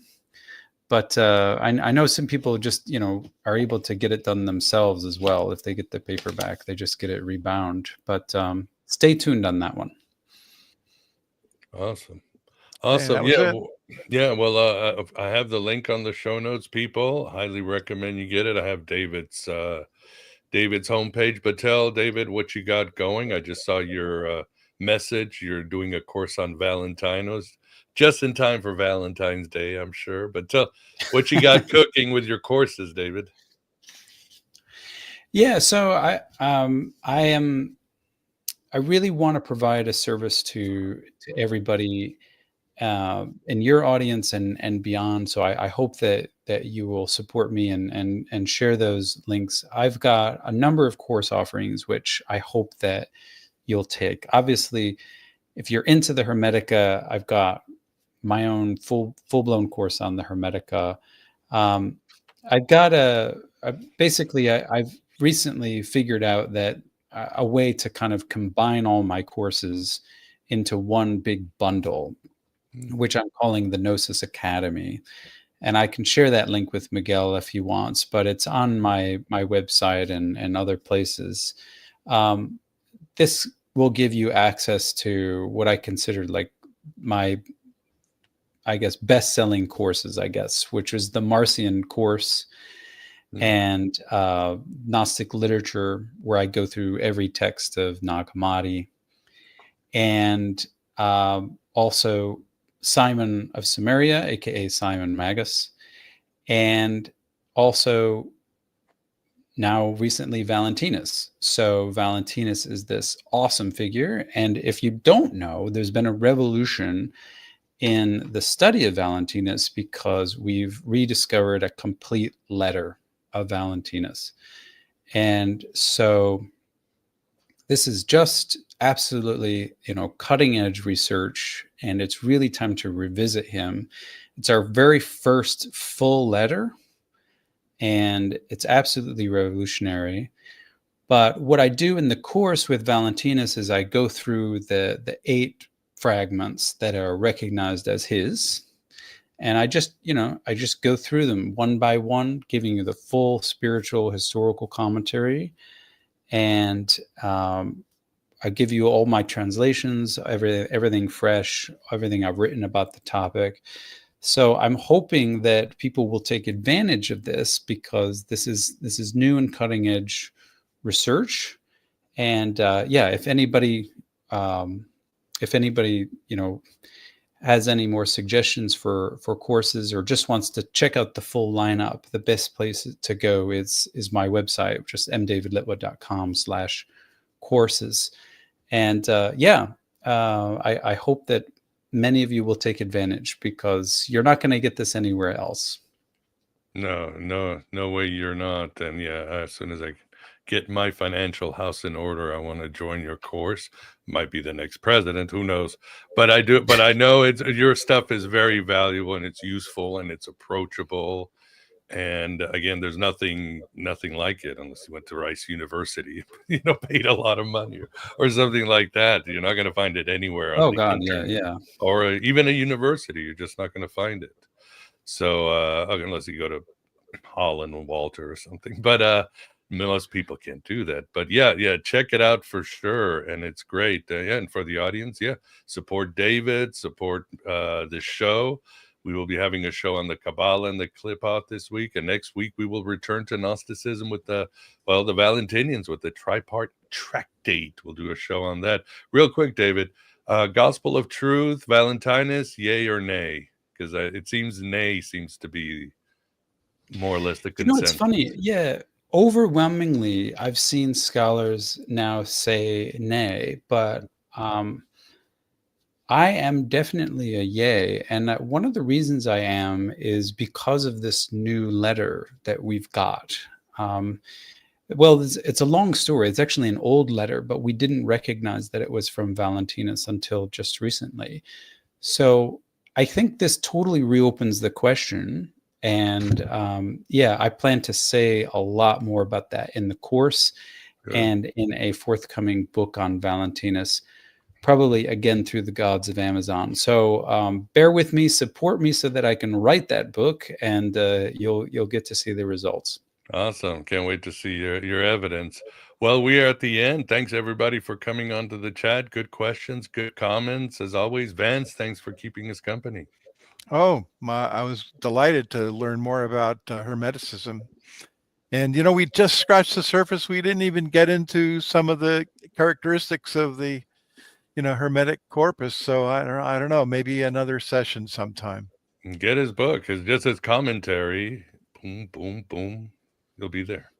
But I know some people just, are able to get it done themselves as well. If they get the paperback, they just get it rebound. But stay tuned on that one. Awesome. Yeah. Well, I have the link on the show notes, people. Highly recommend you get it. I have David's homepage, but tell David what you got going. I just saw your message. You're doing a course on Valentinos, just in time for Valentine's Day, I'm sure. But tell what you got cooking with your courses, David. Yeah, so I really want to provide a service to everybody in your audience and beyond. So I hope that you will support me and share those links. I've got a number of course offerings, which I hope that you'll take. Obviously, if you're into the Hermetica, I've got my own full-blown course on the Hermetica. I've recently figured out that a way to kind of combine all my courses into one big bundle, which I'm calling the Gnosis Academy. And I can share that link with Miguel if he wants, but it's on my website and other places. This will give you access to what I consider like my, best-selling courses, which is the Marcion course and Gnostic literature, where I go through every text of Nag Hammadi, and also Simon of Samaria, aka Simon Magus, and also now recently Valentinus. So Valentinus is this awesome figure, and if you don't know, there's been a revolution in the study of Valentinus because we've rediscovered a complete letter of Valentinus. And so this is just absolutely, cutting edge research, and it's really time to revisit him. It's our very first full letter, and it's absolutely revolutionary. But what I do in the course with Valentinus is I go through the 8 fragments that are recognized as his, and I just go through them one by one, giving you the full spiritual historical commentary, and I give you all my translations, everything fresh, everything I've written about the topic. So I'm hoping that people will take advantage of this, because this is new and cutting edge research. And if anybody has any more suggestions for courses, or just wants to check out the full lineup, the best place to go is my website, just mdavidlitwa.com/courses. And I hope that many of you will take advantage, because you're not going to get this anywhere else. No way you're not. And yeah, as soon as I get my financial house in order, I want to join your course. Might be the next president, who knows? But I know your stuff is very valuable, and it's useful, and it's approachable. And again, there's nothing like it, unless you went to Rice University, paid a lot of money or something like that. You're not going to find it anywhere on Oh the God, internet, yeah. or even a university. You're just not going to find it. So unless you go to Holland and Walter or something, but most people can't do that. But yeah, check it out for sure, and it's great. And for the audience, support David, support the show. We will be having a show on the Kabbalah and the Qliphoth this week, and next week we will return to Gnosticism with the Valentinians, with the Tripart Tractate. We'll do a show on that. Real quick, David, Gospel of Truth, Valentinus, yay or nay? Because it seems nay seems to be more or less the consensus. It's funny. Yeah, overwhelmingly, I've seen scholars now say nay, but I am definitely a yay. And one of the reasons I am is because of this new letter that we've got. Well, it's a long story. It's actually an old letter, but we didn't recognize that it was from Valentinus until just recently. So I think this totally reopens the question. And I plan to say a lot more about that in the course. Good. And in a forthcoming book on Valentinus, probably again through the gods of Amazon. So bear with me, support me so that I can write that book, and you'll get to see the results. Awesome. Can't wait to see your evidence. Well, we are at the end. Thanks everybody for coming onto the chat. Good questions, good comments. As always, Vance, thanks for keeping us company. Oh, I was delighted to learn more about Hermeticism. And, we just scratched the surface. We didn't even get into some of the characteristics of the, Hermetic corpus. So I don't know, maybe another session sometime. Get his book, just his commentary. Boom, boom, boom. You'll be there.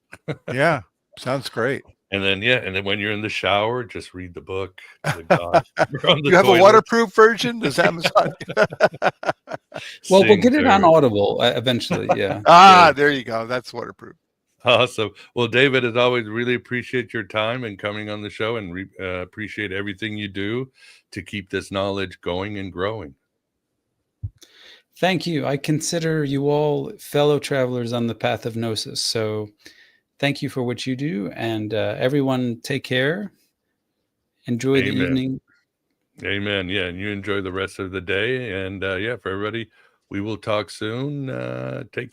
Yeah, sounds great. And then when you're in the shower, just read the book. You have a waterproof version? Does Amazon? Well, we'll get it on Audible eventually. Yeah. There you go. That's waterproof. Awesome. Well, David, as always, really appreciate your time and coming on the show, and appreciate everything you do to keep this knowledge going and growing. Thank you. I consider you all fellow travelers on the path of Gnosis. So thank you for what you do, and everyone take care. Enjoy the evening. Amen. Yeah, and you enjoy the rest of the day. And for everybody, we will talk soon. Take care.